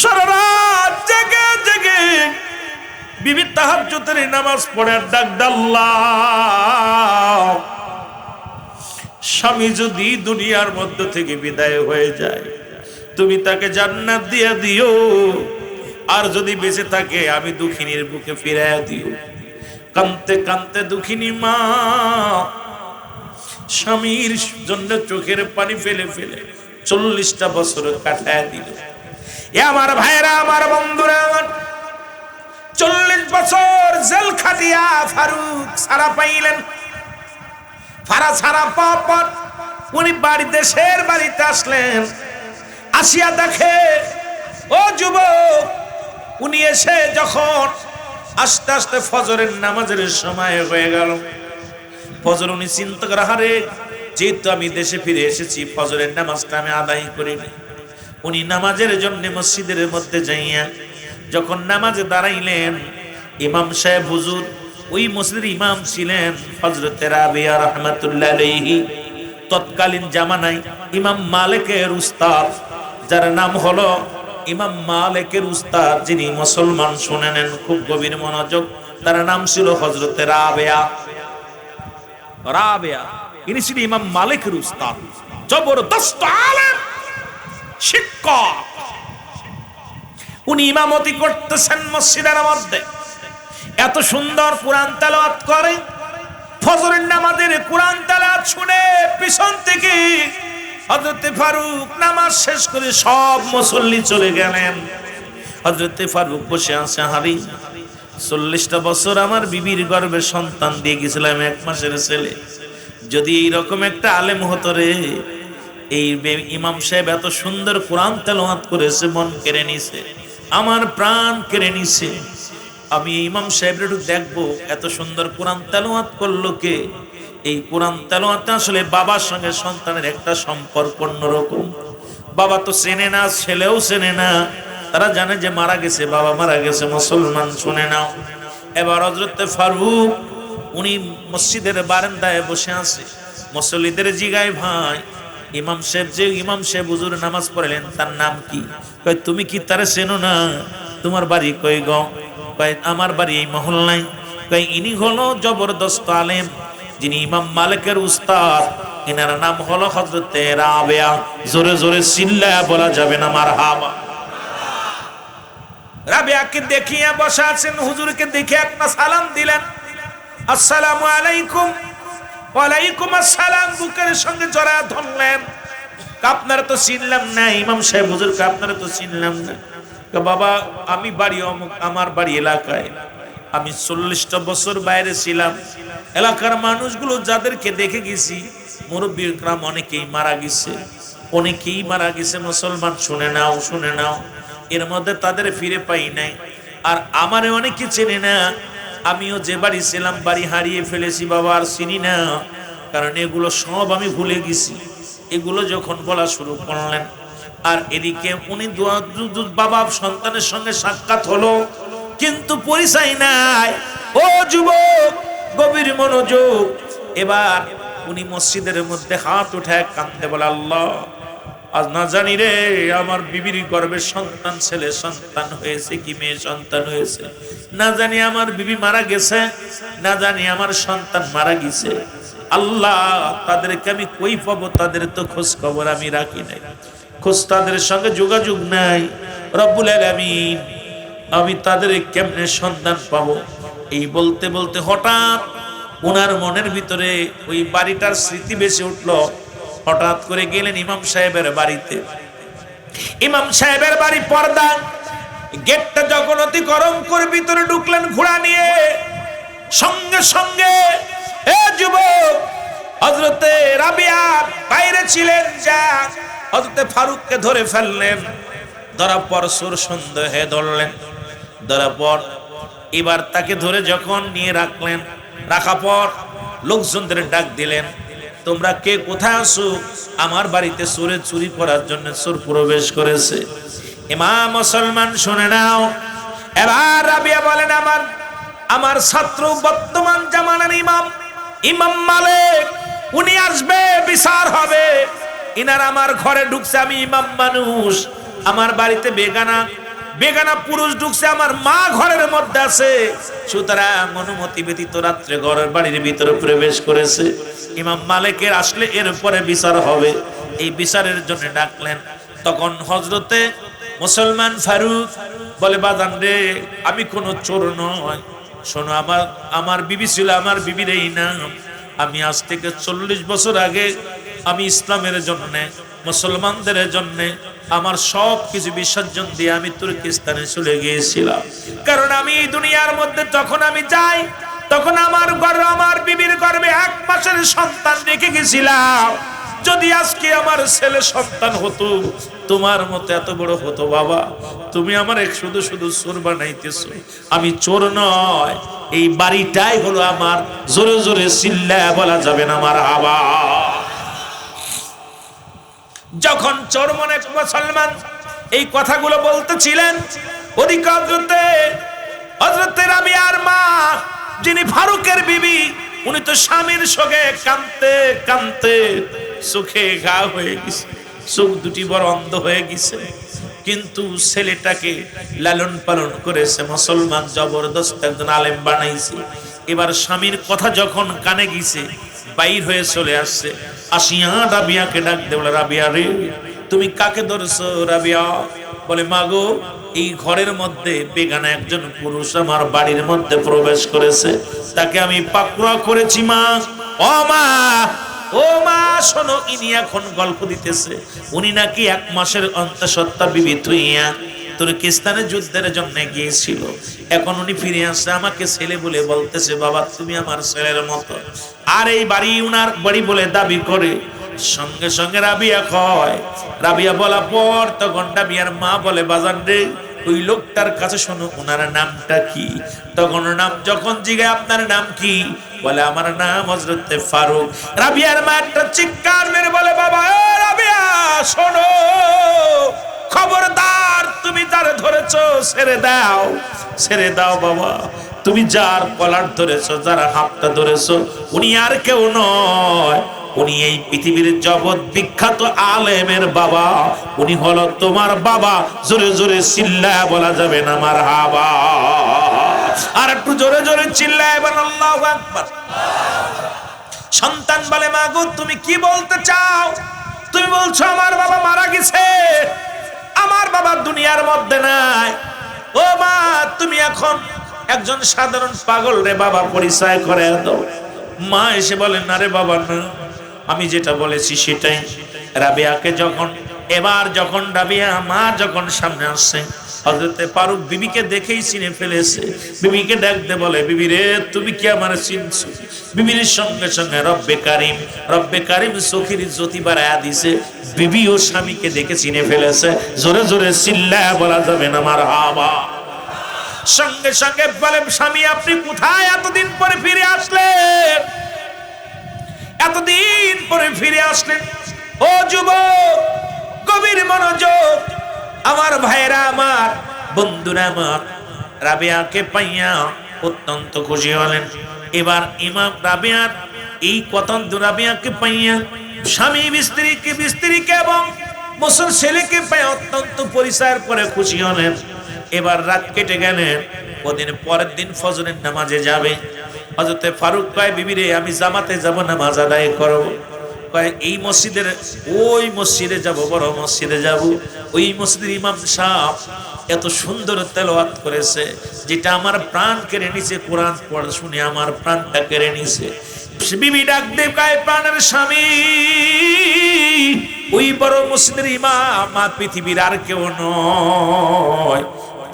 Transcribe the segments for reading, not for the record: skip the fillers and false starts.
সারা রাত জেগে জেগে বিবি তাহাজ্জুদের নামাজ পড়ে ডাক আল্লাহ, স্বামী যদি দুনিয়ার মধ্য থেকে বিদায় হয়ে যায় তুমি তাকে জান্নাত দিয়ে দিও, আর যদি বেঁচে থাকে আমি দুঃখিনীর বুকে ফিরাইয়া দিও। কাঁদতে কাঁদতে দুঃখিনী মা স্বামীর জন্য চোখের পানি ফেলে ফেলে 40টা বছর কাটায় দিল। এ আমার ভাইরা, আমার বন্ধুরা, আমার 40 বছর জেল খাটিয়া ফারুক ছাড়া পাইলেন। ছাড়া পাওয়ার পর উনি দেশের বাড়িতে আসলেন। আসিয়া দেখে ও যুবক, উনি এসে যখন আস্তে আস্তে ফজরের নামাজের সময় হয়ে গেল, ফজর উনি চিন্তা করে, হারে যেহেতু আমি দেশে ফিরে এসেছি ফজরের নামাজটা আমি আদায় করিনি। উনি নামাজের জন্য মসজিদের মধ্যে যাইয়া যখন নামাজে দাঁড়াইলেন, ইমাম সাহেব হুজুর ওই মসজিদের ইমাম ছিলেন হযরতে রাবিয়া রাহমাতুল্লাহ আলাইহি। তৎকালীন জামানায় ইমাম মালিকের উস্তাদ, যার নাম হলো ইমাম মালিকের উস্তাদ, যিনি মুসলমান শুনে নেন খুব গভীর মনোযোগ, তার নাম ছিল হযরতে রাবিয়া। ইনি ছিলেন ইমাম মালিকের উস্তাদ, জবরদস্ত আলেম, শিক্ষক। উনি ইমামতি করতেছেন মসজিদের মধ্যে, এত সুন্দর কোরআন তেলাওয়াত করে। ফজরের নামাজের কোরআন তেলাওয়াত শুনে পিছন থেকে হযরতে ফারুক নামাজ শেষ করে সব মুসল্লি চলে গেলেন। হযরতে ফারুক বসে আছে, হারি 40টা বছর আমার বিবির গর্ভে সন্তান দিয়ে গেছিলাম, 1 মাসের ছেলে, যদি এইরকম একটা আলেম হতো রে। এই ইমাম সাহেব এত সুন্দর কোরআন তেলাওয়াত করেছে, মন কেড়ে নিছে, আমার প্রাণ কেড়ে নিছে। আমি ইমাম সাহেবের একটু দেখবো এত সুন্দর কোরআন তেলাওয়াত করলো কে। এই কোরআন তেলাওয়াতে আসলে বাবার সঙ্গে সন্তানের একটা সম্পর্ক অন্যরকম। বাবা তো চেনে না, ছেলেও চেনে না, তারা জানে যে মারা গেছে, বাবা মারা গেছে। মুসলমান শুনে নাও, এবার হযরতে ফারুক উনি মসজিদের বারান্দায় বসে আছে, মুসল্লিদের জিগায়, ভাই ইমাম সাহেব যে ইমাম সাহেব হুজুর নামাজ পড়লেন তার নাম কি? কয় তুমি কি তারে চেনো না? তোমার বাড়ি কই গো? কয় আমার বাড়ি এই মহল্লায়। কয় ইনি হলো জবরদস্ত আলেম, যিনি ইমাম মালিকের উস্তাদ, এনার নাম হলো হযরতে রাবিয়া। জোরে জোরে চিল্লায়া বলা যাবে না মারহাবা। রাবিয়াকে দেখিয়া বসা আছেন, হুজুরকে দেখে একটা সালাম দিলেন, আসসালামু আলাইকুম। ওয়ালাইকুম আসসালাম, বুকের সঙ্গে জড়া ধরলেন। আপনারা তো চিনলাম না ইমাম সাহেব হুজুরকে, আপনারা তো চিনলাম না। বাবা আমি বাড়ি অমুক, আমার বাড়ি এলাকায়, আমি 40টা বছর বাইরে ছিলাম। এলাকার মানুষগুলো যাদেরকে দেখে গেছি মুরব্বী গ্রাম অনেকেই মারা গেছে, অনেকেই মারা গেছে। মুসলমান শুনে নাও, শুনে নাও, এর মধ্যে তাদের ফিরে পাই নাই। আর আমারে অনেকে চেনে না, আমিও যে বাড়ি ছিলাম বাড়ি হারিয়ে ফেলেছি বাবা, আর চিনি না, কারণ এগুলো সব আমি ভুলে গেছি। এগুলো যখন বলা শুরু করলেন, আর এদিকে উনি বাবা সন্তানের সঙ্গে সাক্ষাৎ হলো, কিন্তু পরিচয় নাই। ও যুবক, গভীর মনোযোগ। এবার উনি মসজিদের মধ্যে হাত উঠায় কাঁদতে বলে, আল্লাহ আজ না জানি রে আমার বিবির গর্ভে সন্তান, ছেলে সন্তান হয়েছে কি মেয়ে সন্তান হয়েছে, না জানি আমার বিবি মারা গেছে, না জানি আমার সন্তান মারা গেছে। আল্লাহ তাদেরকে আমি কই পাবো? তাদের তো খোঁজ খবর আমি রাখি নাই, খোঁজ তাদের সঙ্গে যোগাযোগ নাই। রব্বুল আলামিন আমি তাদের কেমনে সন্তান পাবো? এই বলতে বলতে হঠাৎ ওনার মনের ভিতরে ওই বাড়িটার স্মৃতি বেশি উঠলো। হঠাৎ করে গেলেন ইমাম সাহেবের বাড়িতে। ইমাম সাহেবের বাড়ি পর্দা, গেটটা যখন অতিক্রম করে ভিতরে ঢুকলেন ঘোড়া নিয়ে, সঙ্গে সঙ্গে এ যুবক হযরতে রাবিয়া বাইরে ছিলেন, যা হযরতে ফারুককে ধরে ফেললেন। ধরার পর সুর সন্দেহে ধরলেন, ধরার পর এবার তাকে ধরে যখন নিয়ে রাখলেন, রাখা পর লোকজনদের ডাক দিলেন, তোমরা কে কোথায় আসো? আমার বাড়িতে চোরে চুরি করার জন্য চোর প্রবেশ করেছে। ইমাম মুসলমান শুনে নাও। এবার রাবিয়া বলেন, আমার ছাত্র বর্তমান জামানার ইমাম মালিক, উনি আসবে, বিচার হবে। ইনার আমার ঘরে ঢুকছে, আমি ইমাম মানুষ, আমার বাড়িতে বেগানা বেগানা পুরুষ ঢুকছে, আমার মা ঘরের মধ্যে আছে, সুতরাং অনুমতি ব্যতীত রাত্রে ঘরের বাড়ির ভিতরে প্রবেশ করেছে। ইমাম মালিকের আসলে এরপরে বিচার হবে, এই বিচারের জন্য ডাকলেন। তখন হযরতে মুসলমান ফারুক বলে, বাজান রে, আমি কোনো চোর নয়, শোনো, আমার বিবি ছিল, আমার বিবির এই নাম। আমি আজ থেকে 40 বছর আগে আমি ইসলামের জন্য, মুসলমানদের জন্য আমার সব কিছু বিসর্জন দিয়ে আমি তুর্কিস্তানে চলে গিয়েছিলাম। কারণ আমি এই দুনিয়ার মধ্যে যখন আমি যাই, তখন আমার বিবির গর্ভে 1 মাসের সন্তান রেখে গেছিলাম। যদি আজকে আমার ছেলে সন্তান হতো, তোমার মতো এত বড় হতো বাবা, তুমি আমার শুধু শুধু চোর বানাইতেছো। আমি চোর নয়, এই বাড়িটাই হলো আমার। জোরে জোরে চিল্লায়া বলা যাবে না আমার হাবা। যখন চোর মনে মুসলমান এই কথাগুলো বলতেছিলেন, ওদিকে হযরতে রাবিয়ার মা, যিনি ফারুকের বিবি, উনি তো স্বামীর সঙ্গে কাঁদতে কাঁদতে চোখে ঘা হয়ে গেছে, চোখ দুটি বড় অন্ধ হয়ে গেছে। কিন্তু ছেলেটাকে লালন পালন করেছে মুসলমান, জবরদস্ত একজন আলেম বানাইছে। এবার স্বামীর কথা যখন কানে গেছে, বাইর হয়ে চলে আসছে, আসিয়া রাবিয়াকে ডাক দে, বলে, রাবিয়া রে, তুমি কাকে ধরছো? রাবিয়া বলে, মাগো, এই ঘরের মধ্যে বেগানা একজন পুরুষ আমার বাড়ির মধ্যে প্রবেশ করেছে, তাকে আমি পাকড়াও করেছি মা। ও মা শোনো, ইনি এখন গল্প দিতেছে, উনি নাকি 1 মাসের অন্তঃসত্ত্বা বিবি থুইয়া তুর্কিস্তানে যুদ্ধের জন্য গিয়েছিল। এখন উনি ফিরে আসছে, আমাকে ছেলে বলে বলতেছে, বাবা তুমি আমার ছেলের মতো। আর এই বাড়ি উনার বাড়ি বলে দাবি করে। সঙ্গে সঙ্গে রাবিয়া কয়, রাবিয়া বলা পর তখন রাবিয়ার মা বলে, বাজান রে, ওই লোকটার কাছে শোনো, ওনার নামটা কি? তখন নাম যখন জিজ্ঞাসা, আপনার নাম কি? বলে, আমার নাম হযরতে ফারুক। রাবিয়ার মা একটা চিৎকার মেরে বলে, বাবা ও রাবিয়া শোনো, খবরদার, তুমি যার ধরেছো ছেড়ে দাও, ছেড়ে দাও বাবা। তুমি যার কলার ধরেছো, যার হাতটা ধরেছো, উনি আর কেউ নয়, উনি এই পৃথিবীর জগৎ বিখ্যাত আলেমের বাবা, উনি হলো তোমার বাবা। জোরে জোরে চিল্লায় বলা যাবে না মারহাবা। আর একটু জোরে জোরে চিল্লায় বলেন আল্লাহু আকবার। সন্তান বলে, মা গো, তুমি কি বলতে চাও? তুমি বলছো আমার বাবা মারা গেছে, আমার বাবা দুনিয়ার মধ্যে নাই। ও মা, তুমি এখন একজন সাধারণ পাগল রে বাবা, পরিচয় করে দাও। মা এসে বলে, না রে বাবা, না, আমি যেটা বলেছি সেটাই। রাবিয়াকে যখন রাবিয়া মা যখন সামনে আসছে, হযরতে ফারুক বিবিকে দেখেই চিনে ফেলেছে। বিবিকে ডাকতে বলে, বিবি রে, তুমি কি আমার চিনছো? বিবির সঙ্গে সঙ্গে রব্বে কারিম চোখের জ্যোতি বাড়ায়া দিছে। বিবি ও স্বামীকে দেখে চিনে ফেলেছে। জোরে জোরে চিল্লায়া বলা যাবে না মারহাবা। সঙ্গে সঙ্গে বলে, স্বামী আপনি কোথায়? এতদিন পরে ফিরে আসলেন, এতদিন পরে ফিরে আসলেন। ও যুবক, গভীর মনোযোগ, আমার ভাইরা, আমার বন্ধুরা, আমার রাবিয়াকে পাইয়া অত্যন্ত খুশি হলেন। এবার ইমাম রাবিয়ার এই কতন্ত রাবিয়াকে পাইয়া স্বামী স্ত্রীকে এবং মুসল ছেলেকে পাইয়া অত্যন্ত পরিচয়ের পরে খুশি হলেন। এবার রাত কেটে গেলেন। ওদিন পরের দিন ফজরের নামাজে যাবে। হযরতে ফারুক কয়, বিবি রে, আমি জামাতে যাব, নামাজ আদায় করব। কয়, এই মসজিদের ওই মসজিদে যাব, বড় মসজিদে যাব। ওই মসজিদের ইমাম সাহেব এত সুন্দর তেলাওয়াত করেছে, যেটা আমার প্রাণ কেড়ে নিছে। কোরআন পড়া শুনে আমার প্রাণটা কেড়ে নিছে। বিবি ডাক দে, কয়, প্রাণের স্বামী, ওই বড় মসজিদের ইমাম পৃথিবীর আর কেউ নয়,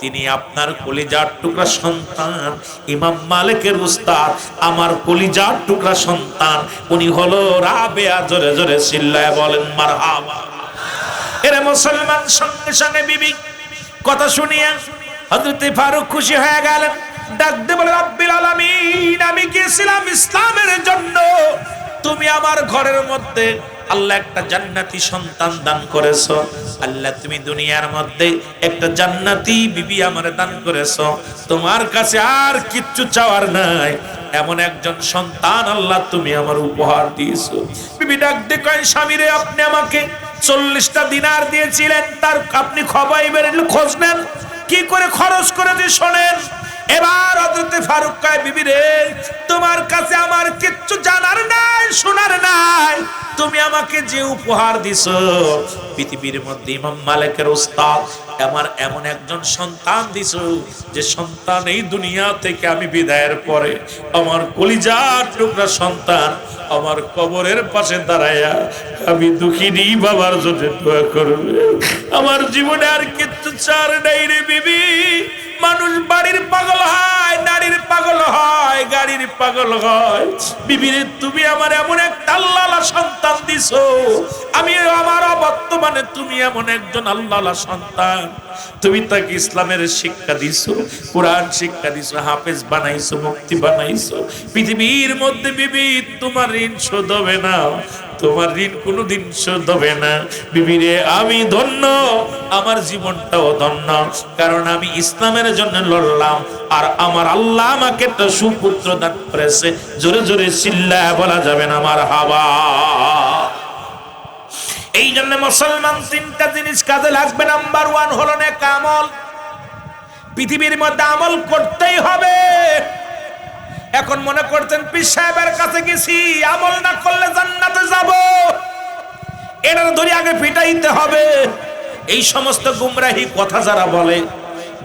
তিনি আপনার কলিজার টুকরা সন্তান, ইমাম মালিকের উস্তাদ, আমার কলিজার টুকরা সন্তান, উনি হলো রাবেয়া। জোরে জোরে চিল্লায় বলেন মারহাবা। এরে মুসলমান, সঙ্গে সঙ্গে বিবি কথা শুনিয়া হযরতে ফারুক খুশি হয়ে গেলেন। ডাক দিয়ে বলে, রব্বিল আলামিন, আমি গিয়েছিলাম ইসলামের জন্য, তুমি আমার ঘরের মধ্যে আল্লাহ একটা জান্নাতি সন্তান দান করেছো। আল্লাহ, তুমি দুনিয়ার মধ্যে একটা জান্নাতি বিবি আমার দান করেছো। তোমার কাছে আর কিচ্ছু চাওয়ার নাই, এমন একজন সন্তান আল্লাহ তুমি আমার উপহার দিয়েছো। বিবি ডাক দিয়ে কয়, স্বামীরে, আপনি আমাকে 40টা দিনার দিয়েছিলেন, তার আপনি খবর খোঁজ নেন, কি খরচ করেছি শোনেন। এবার হযরত ফারুক কয় বিবি রে তোমার কাছে আমার কিচ্ছু জানার নাই শোনার নাই, তুমি আমাকে যে উপহার দিছো পৃথিবীর মধ্যে ইমাম মালিকের উস্তাদ আমার এমন একজন সন্তান দিছো যে সন্তান এই দুনিয়া থেকে আমি বিদায়ের পরে আমার কলিজার টুকরা সন্তান আমার কবরের পাশে দাঁড়ায়া আমি দুঃখিনী বাবার জন্য দোয়া করবে। আমার জীবনে আর কিচ্ছু চার নাই রে বিবি। মানুষ বাড়ির পাগল হয়, নারীর পাগল হয়, গাড়ির পাগল হয়, বিবি রে তুমি আমার এমন একটা আল্লাহওয়ালা সন্তান দিছো, আমি আমার বর্তমানে তুমি এমন একজন আল্লাহওয়ালা সন্তান, তুমি তাকে ইসলামের শিক্ষা দিছো, কোরআন শিক্ষা দিছো, হাফেজ বানাইছো, মুফতি বানাইছো। পৃথিবীর মধ্যে বিবি তোমার ঋণ শোধ হবে না, তোমার ঋণ কোনোদিন শোধ হবে না। বিবি রে আমি ধন্য, আমার জীবনটাও ধন্য, কারণ আমি ইসলামের জন্য লড়লাম আর আমার আল্লাহ আমাকে একটা সুপুত্র দান করেছে। জোরে জোরে চিল্লায় বলা যাবে না আমার হাওয়া। এই জন্য মুসলমান তিনটা জিনিস কাজে লাগবে। নাম্বার 1 হলো নেক আমল। পৃথিবীর মধ্যে আমল করতেই হবে। এখন মনে করছেন পীর সাহেবের কাছে গেছি, আমল না করলে জান্নাতে যাব, এটা ধরে আগে পিটাইতে হবে। এই সমস্ত গুমরাহি কথা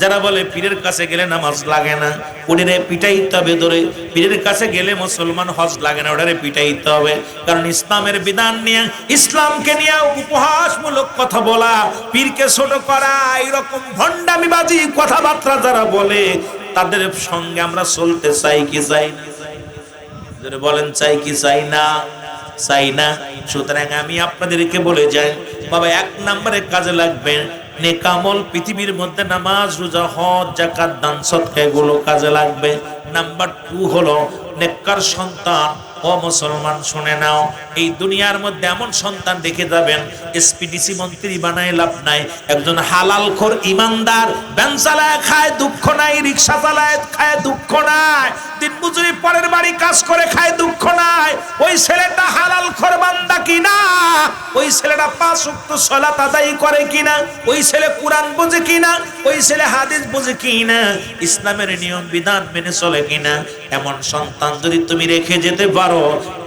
যারা বলে পীরের কাছে গেলে নামাজ লাগে না, ওটারে পিটাইতে হবে ধরে। পীরের কাছে গেলে মুসলমান হজ লাগে না, ওটারে পিটাইতে হবে। কারণ ইসলামের বিধান নিয়ে, ইসলামকে নিয়ে উপহাসমূলক কথা বলা, পীরকে ছোট করা, এরকম ভণ্ডামিবাজি কথাবার্তা যারা বলে তাদের সঙ্গে আমরা চলতে চাই কি চাই না? যারা বলেন চাই কি চাই না? চাই না। সুতরাং আমি আপনাদেরকে বলে যাই বাবা, 1 নম্বরে কাজে লাগবে নেক আমল। পৃথিবীর মধ্যে নামাজ, রোজা, হজ, যাকাত, দান, সদকা এগুলো কাজে লাগবে। নাম্বার 2 হলো নেককার সন্তান। ও মুসলমান শুনে নাও, এই দুনিয়ার মধ্যে এমন সন্তান দেখে যাবেন এসপিডিসি মন্ত্রী বানায় লাভ নাই। একজন হালালখোর ইমানদার, ভ্যান চালায় খায় দুঃখ নাই, রিক্সা চালায় খায় দুঃখ নাই, দিনমজুরি পরের বাড়ি কাজ করে খায় দুঃখ নাই। ওই ছেলেটা হালালখোর বান্দা কিনা, ওই ছেলেটা 5 ওয়াক্ত সালাত আদায় করে কিনা, ওই ছেলে কোরআন বোঝে কিনা, ওই ছেলে হাদিস বোঝে কিনা, ইসলামের নিয়ম বিধান মেনে চলে কিনা, এমন সন্তান যদি তুমি রেখে যেতে পারো,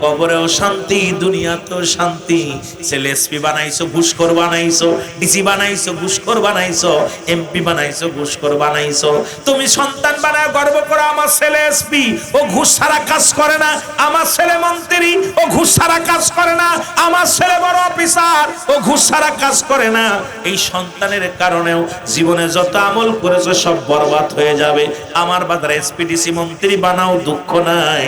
কবরেও শান্তি, দুনিয়াতেও শান্তি। ছেলে এসপি বানাইছো, ঘুষখোর বানাইছো, ডিসি বানাইছো, ঘুষখোর বানাইছো, এমপি বানাইছো, ঘুষখোর বানাইছো। তুমি সন্তান বানায় গর্ব করো, আমার ছেলে এসপি, ও ঘুষ ছাড়া কাজ করে না, আমার ছেলে মন্ত্রী, ও ঘুষ ছাড়া কাজ করে না, আমার ছেলে বড় অফিসার, ও ঘুষ ছাড়া কাজ করে না। এই সন্তানের কারণেও জীবনে যত আমল করেছো সব বরবাদ হয়ে যাবে। আমার বাজারে এসপি ডিসি মন্ত্রী বানাও, দুঃখ নাই,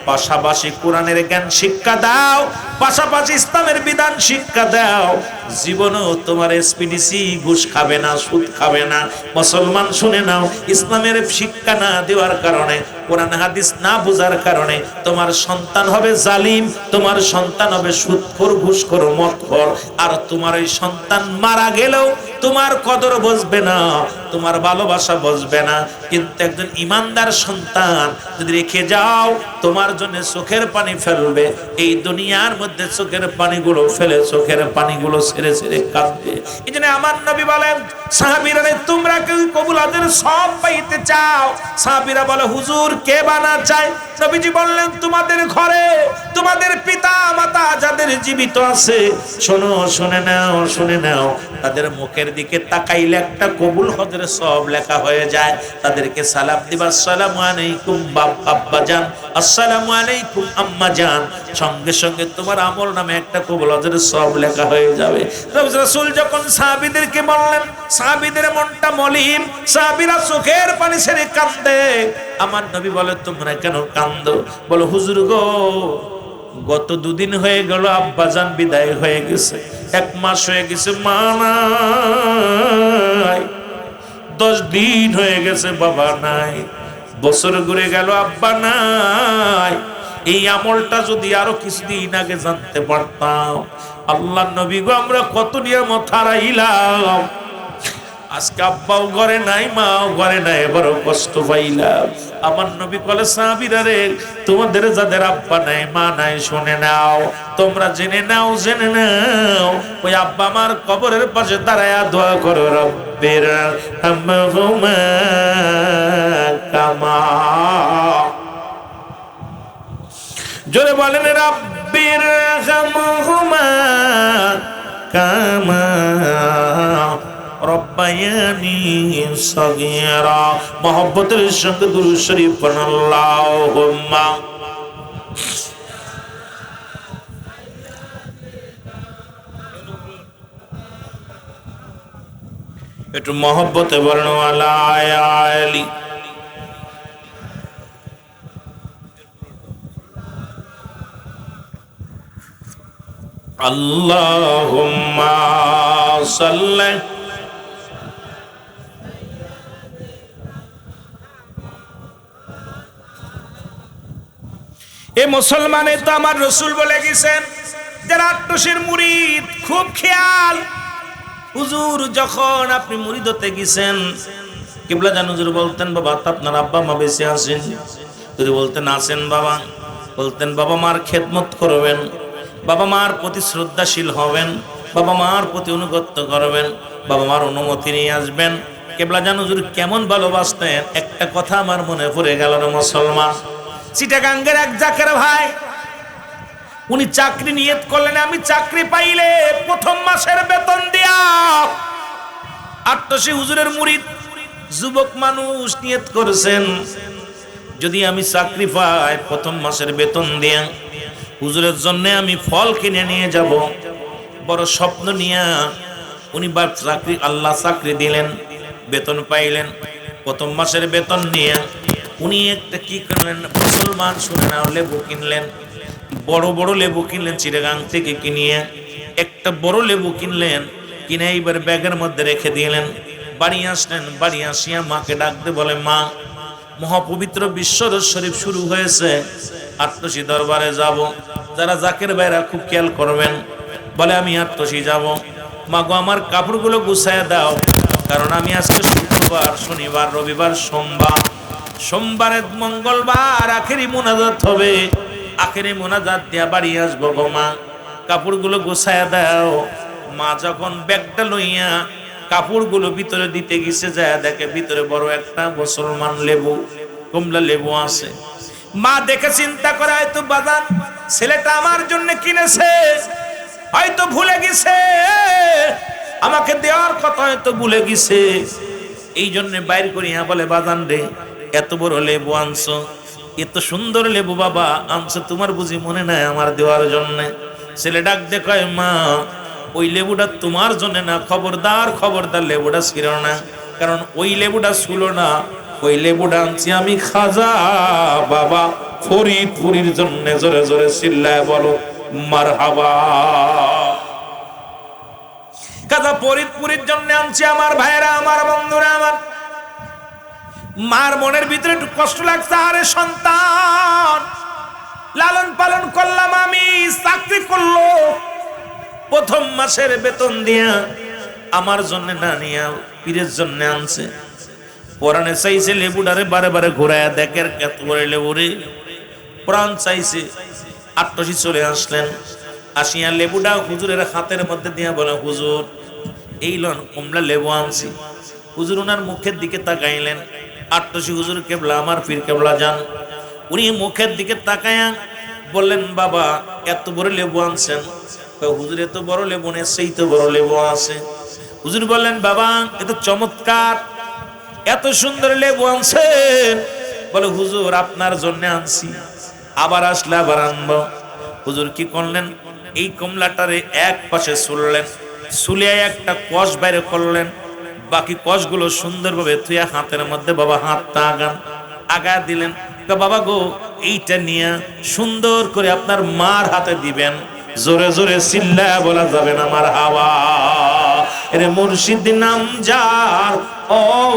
পাশাপাশি কোরআনের জ্ঞান শিক্ষা দাও, পাশাপাশি ইসলামের বিধান শিক্ষা দাও, জীবনেও তোমার এসপিডিসি ঘুষ খাবে না, সুদ খাবে না। মুসলমান শুনে নাও, ইসলামের শিক্ষা না দেওয়ার কারণে, কোরআন হাদিস না বোঝার কারণে তোমার সন্তান হবে জালিম, তোমার সন্তান হবে সুদখোর, ঘুষখোর, মদখোর। আর তোমার ওই সন্তান মারা গেলেও তোমার কদর বুঝবে না, তোমার ভালোবাসা বুঝবে না। কিন্তু একজন ইমানদার সন্তান যদি রেখে যাও, তোমার জন্য চোখের পানি ফেলবে। এই দুনিয়ার মধ্যে চোখের পানিগুলো ফেলে, চোখের পানিগুলো ছেড়ে ছেড়ে কাঁদবে। এই জন্য আমার নবী বলেন, সাহাবীরা তোমরা কেউ কবুলাদের সব পাইতে চাও? সাহাবীরা বলে হুজুর কে বানা চায়? নবীজি বললেন, তোমাদের ঘরে তোমাদের পিতা মাতা যাদের জীবিত আছে, শোনো, শুনে নাও, শুনে নাও, তাদের মুখের দিকে তাকাইলে একটা কবুল হজের সব লেখা হয়ে যায়। তাদেরকে সালাম দিবা, আসসালামু আলাইকুম আব্বা জান, আসসালামু আলাইকুম আম্মা জান, সঙ্গে সঙ্গে তোমার আমল নামে একটা কবুল হজের সব লেখা হয়ে যাবে। রাসূল যখন সাহাবীদেরকে বললেন, সাহাবীদের মনটা মলিন, সাহাবীরা চোখের পানি ছেড়ে কাঁদে। আমার নবী বলে, তোমরা কেন কান্দো? বলো, হুজুর গো, গত 2 দিন হয়ে গেল আব্বাজান বিদায় হয়ে গেছে, 1 মাস হয়ে গেছে মা নাই, 10 দিন হয়ে গেছে বাবা নাই, বছর ঘুরে গেল আব্বা নাই। এই আমলটা যদি আরো কিছুদিন আগে জানতে পারতাম, আল্লাহর নবী গো, আমরা কত নিয়ামত হারাইলাম। আজকে আব্বাও ঘরে নাই, মাও ঘরে নাই, বড় কষ্ট পাইলাম। আমার নবী বলে, সাহাবীরা রে, তোমাদের যাদের আব্বা নাই মা নাই, শুনে নাও, তোমরা জেনে নাও, জেনে নাও, ওই আব্বা আমার কবরের পাশে দাঁড়ায়া দোয়া করো, রব্বির হামহুমা কামা, জোরে বলেন, রব্বির হামহুমা কামা রব্বায়ানি সগীরা। মুহাব্বতের সঙ্গে দুরূদ শরীফ পড়ুন, আল্লাহুম্মা। একটু মুহাব্বতে বলুন, আলা আলি। আল্লাহুম্মা সাল্লি। এ মুসলমানে তো আমার রসুল বলে গেছেন, যারা আট্টসের মুরিদ খুব খেয়াল। হুজুর যখন আপনি মুরিদ হতে গেছেন, কিবলা জান হুজুর বলতেন, বাবা আপনার আব্বা মা বেঁচে আছেন? যদি বলতেন আছেন বাবা, বলতেন বাবা মার খেদমত করবেন, বাবা মার প্রতি শ্রদ্ধাশীল হবেন, বাবা মার প্রতি অনুগত্য করবেন, বাবা মার অনুমতি নিয়ে আসবেন। কিবলা জান হুজুর কেমন ভালোবাসতেন, একটা কথা আমার মনে পড়ে গেল না মুসলমান। চিটাগাঙ্গের এক জাকের ভাই, উনি চাকরি নিয়ত করলেন, আমি চাকরি পাইলে প্রথম মাসের বেতন দিয়া। আট্টসি হুজুরের মুরিদ যুবক মানুষ নিয়ত করেছেন, যদি আমি চাকরি পাই প্রথম মাসের বেতন দিয়া হুজুরের জন্য আমি ফল কিনে নিয়ে যাব। বড় স্বপ্ন নিয়া উনি চাকরি, আল্লাহ চাকরি দিলেন, বেতন পাইলেন। প্রথম মাসের বেতন নিয়ে উনি একটা কি করলেন মুসলমান, শুনে নাও, লেবু কিনলেন, বড় বড় লেবু কিনলেন চিটাগাং থেকে কিনিয়ে। একটা বড় লেবু কিনলেন, কিনে এইবার ব্যাগের মধ্যে রেখে দিলেন। বাড়ি আসলেন, বাড়ি আসিয়া মাকে ডাকতে বলে, মা মহাপবিত্র বিশ্বরোজ শরীফ শুরু হয়েছে, আট্টসি দরবারে যাব। যারা জাকের ভাইরা খুব খেয়াল করবেন, বলে আমি আট্টসি যাব। মা গো আমার কাপড়গুলো গুছায় দাও, কারণ আমি আজকে শুক্রবার, শনিবার, রবিবার, সোমবার, সোমবারে মঙ্গলবার আখেরি মোনাজাত হবে, আখেরি মোনাজাত দিয়া বাড়ি আসবো গো মা, কাপড়গুলো গোছায়া দাও। মা যখন ব্যাগটা লইয়া কাপড়গুলো ভিতরে দিতে গেছে, যায় দেখে ভিতরে বড় একটা মুসলমান লেবু, কমলা লেবু আছে। মা দেখে চিন্তা করে, হয়তো বাজান ছেলেটা আমার জন্য কিনেছে, হয়তো ভুলে গেছে, আমাকে দেওয়ার কথা হয়তো ভুলে গেছে, এই জন্য বাইর করিয়া বলে, বাজান রে, এত বড় লেবু আনছো, এত সুন্দর লেবু বাবা আনছো, তোমার বুঝি মনে নাই আমার দেওয়ার জন্য? ছেলে ডাক দেখায়, মা ওই লেবুটা তোমার জন্য না, খবরদার খবরদার লেবুটা ছিল না, কারণ ওই লেবুটা ছিল না, ওই লেবুটা আনছি আমি খাজা বাবা ফরিদপুরীর জন্য। জোরে জোরে চিল্লায় বলো মারহাবা। খাজা ফরিদপুরীর জন্য আনছি আমার ভাইরা, আমার বন্ধুরা, আমার মার মনের ভিতরে একটু কষ্ট লাগছে, আরে সন্তান লালন পালন করলাম আমি, চাকরি করলো, প্রথম মাসের বেতন দিয়া আমার জন্য না নিয়া পীরের জন্য আনছে। পরাণে চাইছে লেবুটারে বারে বারে ঘুরায় দেখের এত করে লেবু রে, প্রাণ চাইছে। আট্টসি চলে আসলেন, আসিয়া লেবুটা হুজুরের হাতের মধ্যে দিয়া বলে, হুজুর এই লন কমলা লেবু আনছি। হুজুর ওনার মুখের দিকে তাকাইলেন। আট্টসি হুজুর কেবলা, আমার পীর কেবলা যান, উনি মুখের দিকে তাকায়া বললেন, বাবা এত বড় লেবু আনছেন? হুজুর এত বড় লেবু নেই, সেই তো বড় লেবু আছে। হুজুর বললেন, বাবা এত চমৎকার, এত সুন্দর লেবু আনছেন? বলে, হুজুর আপনার জন্য আনছি, আবার আসলে আবার আনবো। হুজুর কি করলেন, এই কমলাটারে এক পাশে ছুললেন, ছুলিয়ে একটা কষ বাইরে করলেন, বাকি কষগুলো সুন্দরভাবে থুয়া হাতের মধ্যে বাবা হাতটা আগা দিলেন। বাবা গো এইটা নিয়ে সুন্দর করে আপনার মার হাতে দিবেন। জোরে জোরে চিল্লা বলা যাবে না মারহাবা। এরে মুর্শিদ নাম যার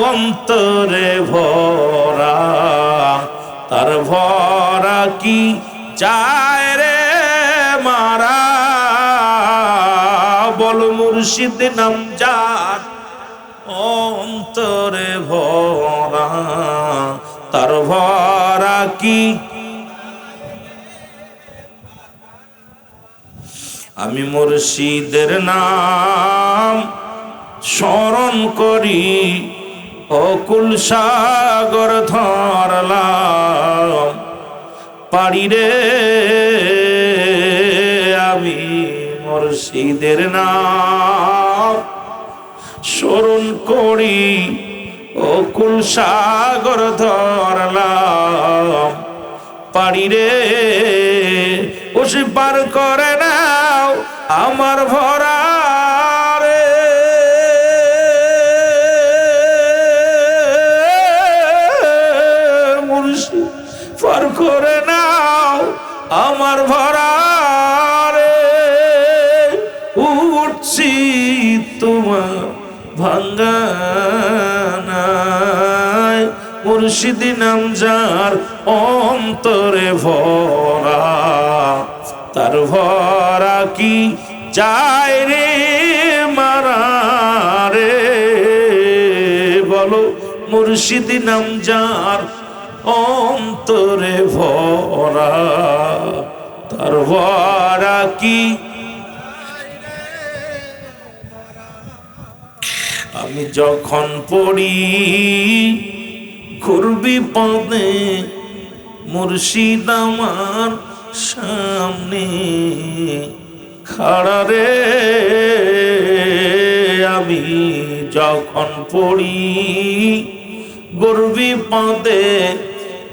অন্তরে ভরা, তার ভরা কি যায় রে মারা। বল মুর্শিদ নাম যার অন্তরে ভরা, তার ভরা কি আমি মুর্শিদের নাম স্মরণ করি, অকুল সাগর ধরলাম পারি রে আমি মুর্শিদের নাম স্মরণ করি, অকুল সাগর ধরলাম পারি রে ওসে পার করে নাও আমার ভরা রে, মুর্শিদ পার করে নাও আমার ভরা রে, উঠছি তোমার ভাঙ্গানায় মুর্শিদ নাম যার অন্তরে ভরা, তার ভরা কি যায় রে মারা রে, বলো মুর্শিদ নাম যার অন্তরে ভরা, তার ভরা কি আমি যখন পড়ি ঘুরবি পদে মুর্শিদ আমার সামনে খাড়া রে, আমি যখন পড়ি ঘুরবি পদে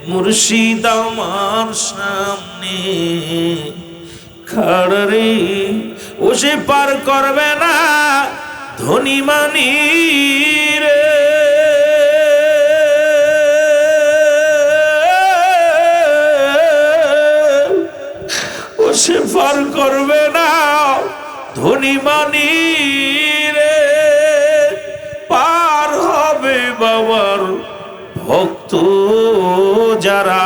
মুর্শিদ আমার সামনে খাড়া রে, ও সে পার করবে না ধনী মানি রে, ও সে পার করবে না ধনী মানি রে, পার হবে বাবার ভক্ত যারা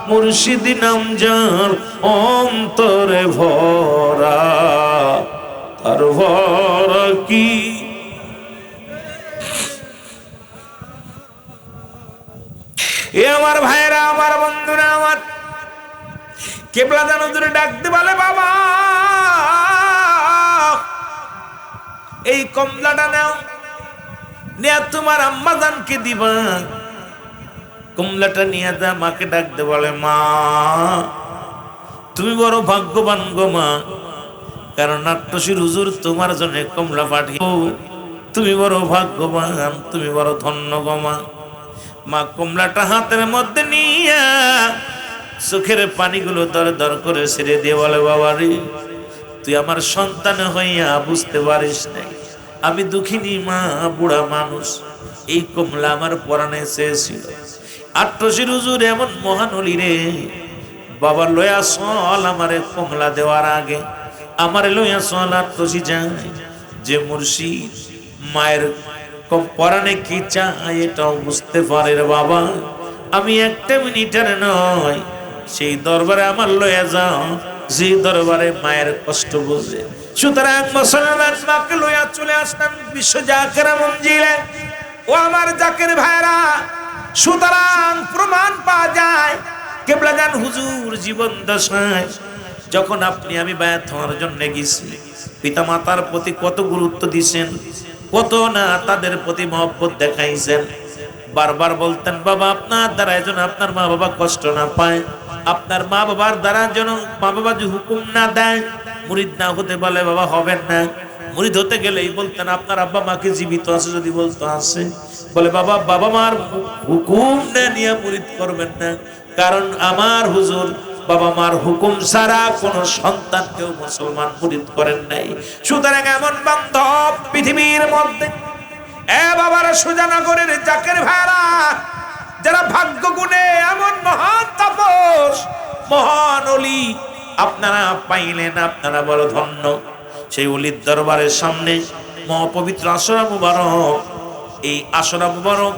মুর্শিদ নাম যার অন্তরে ভরা, তার ভরা কি এ আমার ভাইরা আমার বন্ধুরা আমার কেবলা জানো দূরে ডাকতে বলে বাবা এই কমলাটা নাও নিয়ে তোমার আম্মা জানকে দিবা, কমলাটা নিয়ে যা মাকে ডাকতে বলে মা তুমি বড় ভাগ্যবান গো মা, কারণ নাট্যশীর হুজুর তোমার জন্য কমলা পাঠিয়ে, তুমি বড় ভাগ্যবান তুমি বড় ধন্য গো মা। মা কমলাটা হাতের মধ্যে নিয়ে চোখের পানিগুলো দর দর করে ছেড়ে দিয়ে বলে বাবা রে তুই আমার সন্তান হইয়া বুঝতে পারিস নাই আমি দুঃখিনী মা, বুড়া মানুষ, এই কমলা আমার পরাণে চেয়েছিল। আট্টশির হুজুর এমন মহানলি রে বাবা লয়া চল আমারে কমলা দেওয়ার আগে আমারে লয়া চল আট্টশি যায় যে মুর্শিদ মায়ের পরাণে কি চায় এটাও বুঝতে পারে রে বাবা, আমি একটা মিনিটের নয় সেই দরবারে আমার লয়া যাও যে দরবারে মায়ের কষ্ট বোঝে। সুতরাং মুসলমান মাকে লয়া চলে আসলাম বিশ্ব জাকের মঞ্জিলে। ও আমার জাকের ভাইরা, সুতরাং প্রমাণ পাওয়া যায় কেবলাজান হুজুর জীবন দশায় যখন আপনি আমি বায়াত হওয়ার জন্য গেছি পিতা মাতার প্রতি কত গুরুত্ব দিয়েছেন, কত না তাদের প্রতি মহব্বত দেখাইছেন। বারবার বলতেন বাবা আপনার দ্বারা যেন আপনার মা বাবা কষ্ট না পায়, আপনার মা বাবার দ্বারা যেন মা বাবা যে হুকুম না দেয়, মুরিদ না হতে বলে বাবা হবেন না। মুরিদ হতে গেলেই বলতেন আপনার আব্বা মাকে জীবিত আছে, যদি বলতো আছে বলে বাবা বাবা মার হুকুম না নিয়ে মুরিদ করবেন না, কারণ আমার হুজুর বাবা মার হুকুম ছাড়া কোন সন্তানকেও মুসলমান মুরিদ করেন নাই। সুতরাং এমন বান্ধব পৃথিবীর মধ্যে এ বাবার সুজানগরের জাকের ভাইরা যারা ভাগ্য গুণে এমন মহান তাপস মহান ওলি আপনারা পাইলেন, আপনারা বড় ধন্য। সেই ওলির দরবারের সামনে মহাপবিত্র আশরা মুবারক, এই আশরা মুবারক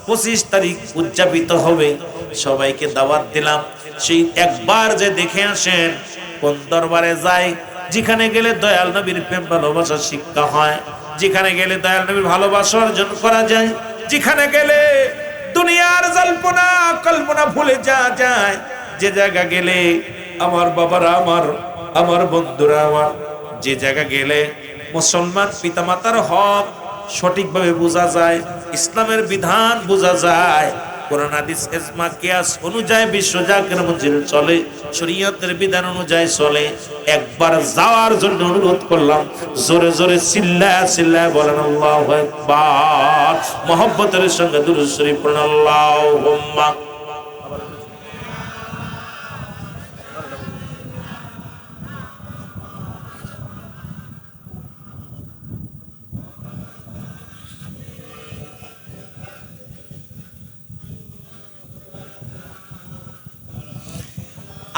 25 তারিখ উদযাপিত হবে। সবাইকে দাওয়াত দিলাম সেই একবার যে দেখে আসেন কোন দরবারে যায় যেখানে গেলে দয়াল নবীর প্রেম ভালোবাসা শিক্ষা হয়, যেখানে গেলে দয়াল নবীর ভালোবাসা অর্জন করা যায়, যেখানে গেলে দুনিয়ার জল্পনা কল্পনা ভুলে যাওয়া যায়, যে জায়গা গেলে আমার বাবারা আমার বন্ধুরা আমার, যে জায়গা গেলে মুসলমান পিতামাতার হক সঠিকভাবে বোঝা যায়, ইসলামের বিধান বোঝা যায়, কোরআন হাদিস ইজমা কিয়াস অনুযায়ী বিশ্বজাকের মঞ্জিল চলে, শরীয়তের বিধান অনুযায়ী চলে, একবার যাওয়ার জন্য অনুরোধ করলাম। জোরে জোরে চিল্লায় বলেন আল্লাহু আকবার। মুহাব্বতের সঙ্গে দুরূদ শরীফ পড়ুন আল্লাহুম্মা।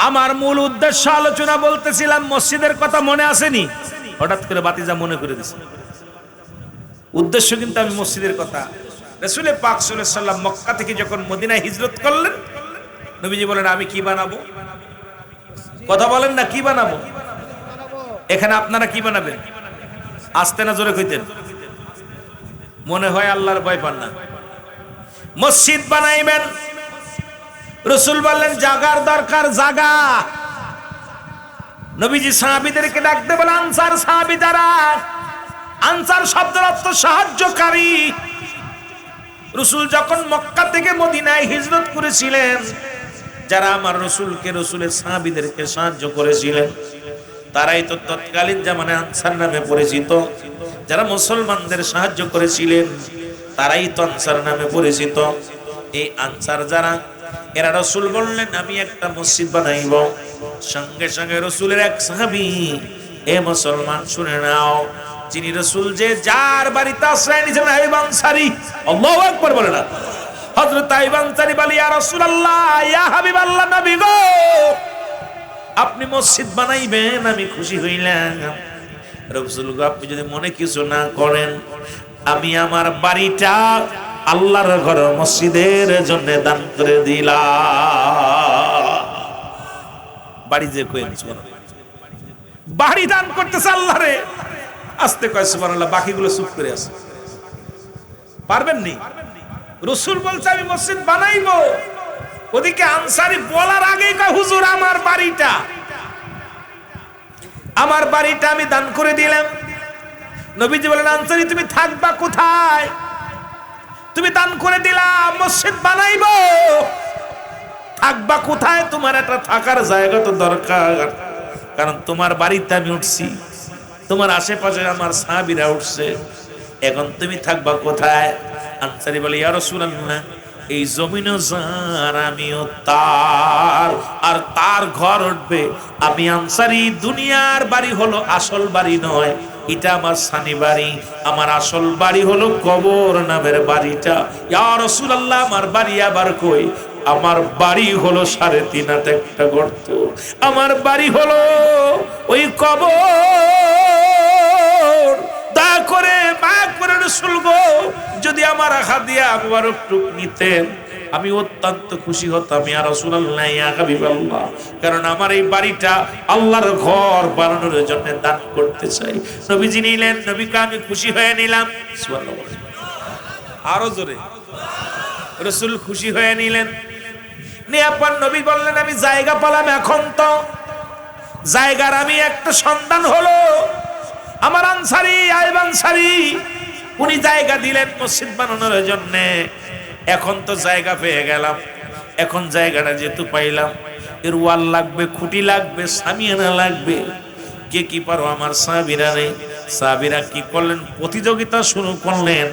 আমার মূল উদ্দেশ্য আলোচনা বলতেছিলাম, মসজিদের কথা মনে আসেনি, হঠাৎ করে বাতিজা মনে করে দিছে। উদ্দেশ্য কিন্তু আমি মসজিদের কথা। রাসূল পাক সাল্লাল্লাহু আলাইহি ওয়াসাল্লাম মক্কা থেকে যখন মদিনায় হিজরত করলেন, নবীজি বলেন আমি কি বানাবো? কথা বলেন না, কি বানাবো? এখানে আপনারা কি বানাবেন? আস্তে না জোরে কইতেন? মনে হয় আল্লাহর ভয় পান না। মসজিদ বানাইবেন। রাসূল বললেন জাগার দরকার, জাগা। নবীজি সাহাবীদেরকে ডাকতে বলেন আনসার সাহাবী যারা, আনসার শব্দের অর্থ সাহায্যকারী। রাসূল যখন মক্কা থেকে মদিনায় হিজরত করেছিলেন, যারা আমার রাসূলকে, রাসূলের সাহাবীদেরকে সাহায্য করেছিলেন, তারাই তো তৎকালীন জামানায় আনসার নামে পরিচিত। যারা মুসলমানদের সাহায্য করেছিলেন, তারাই তো আনসার নামে পরিচিত। এই আনসার যারা, এরা রাসূল বললেন আমি একটা মসজিদ বানাইব। সঙ্গে সঙ্গে রাসূলের এক সাহাবী, এ মুসলমান শুনে নাও, যিনি রাসূল যে যার বাড়িতে আশ্রয় নিয়েছেন আইয়ুব আনসারী, আল্লাহু আকবার বলে না, হযরত আইয়ুব আনসারী বলে ইয়া রাসূলুল্লাহ, ইয়া হাবিবাল্লাহ, নবী গো, আপনি মসজিদ বানাইবেন, আমি খুশি হইলাম। রাসূল গো, আপনি যদি মনে কিছু না করেন, আমি আমার বাড়িটা আল্লাহর ঘর মসজিদের জন্য দান করে দিলাম। বাড়ি যে কইন বাড়ি দান করতেছে আল্লাহরে, আস্তে কয় সুবহানাল্লাহ, বাকিগুলো চুপ করে আছে। পারবেন নি? রাসূল বলছে আমি মসজিদ বানাইবো, ওদিকে আনসারী বলার আগেই কয় হুজুর আমার বাড়িটা আমি দান করে দিলাম। নবীজি বলেন আনসারী তুমি থাকবা কোথায়? তুমি দান করে দিলাম, মসজিদ বানাইবো, থাকবা কোথায়? তোমার একটা থাকার জায়গা তো দরকার, কারণ তোমার বাড়িতে আমি উঠছি, তোমার আশেপাশে আমার সাহাবীরা উঠছে, এখন তুমি থাকবা কোথায়? আনসারী বলে ইয়া রাসূলুল্লাহ, এই জমিনও যার, আমিও তার, আর তার ঘর উঠবে। আমি আনসারী, দুনিয়ার বাড়ি হলো আসল বাড়ি নয়, এটা আমার সানি বাড়ি, আমার আসল বাড়ি হলো কবর নামের বাড়িটা। ইয়া রাসূলুল্লাহ, আমার বাড়ি আবার কই? আমার বাড়ি হলো 3.5 হাত একটা গর্ত, আমার বাড়ি হলো ওই কবর। দয়া করে রাসূল গো, যদি আমার হাদিয়া মুবারক টুক নিতেন, আমি অত্যন্ত খুশি হতাম ইয়া রাসূলুল্লাহ, ইয়া হাবিবাল্লাহ, কারণ আমার এই বাড়িটা আল্লাহর ঘর বানানোর জন্য দান করতে চাই। নবীজি নিলেন, নবীকে আমি খুশি হয়ে নিলাম। সুবহানাল্লাহ, আরো জোরে। রাসূল খুশি হয়ে নিলেন, নেয়ার পর নবী বললেন আমি জায়গা পেলাম, এখন তো জায়গার আমি একটা সন্ধান হলো। আমার আনসারী, আইয়ুব আনসারী, উনি জায়গা দিলেন মসজিদ বানানোর জন্য। এখন তো জায়গা পেয়ে গেলাম, এখন জায়গাটা যেহেতু পাইলাম, এর ওয়াল লাগবে, খুঁটি লাগবে, সামিয়ানা লাগবে। কে কি পারো? আমার সাহাবীরা নেই। সাহাবীরা কি করলেন? প্রতিযোগিতা শুরু করলেন।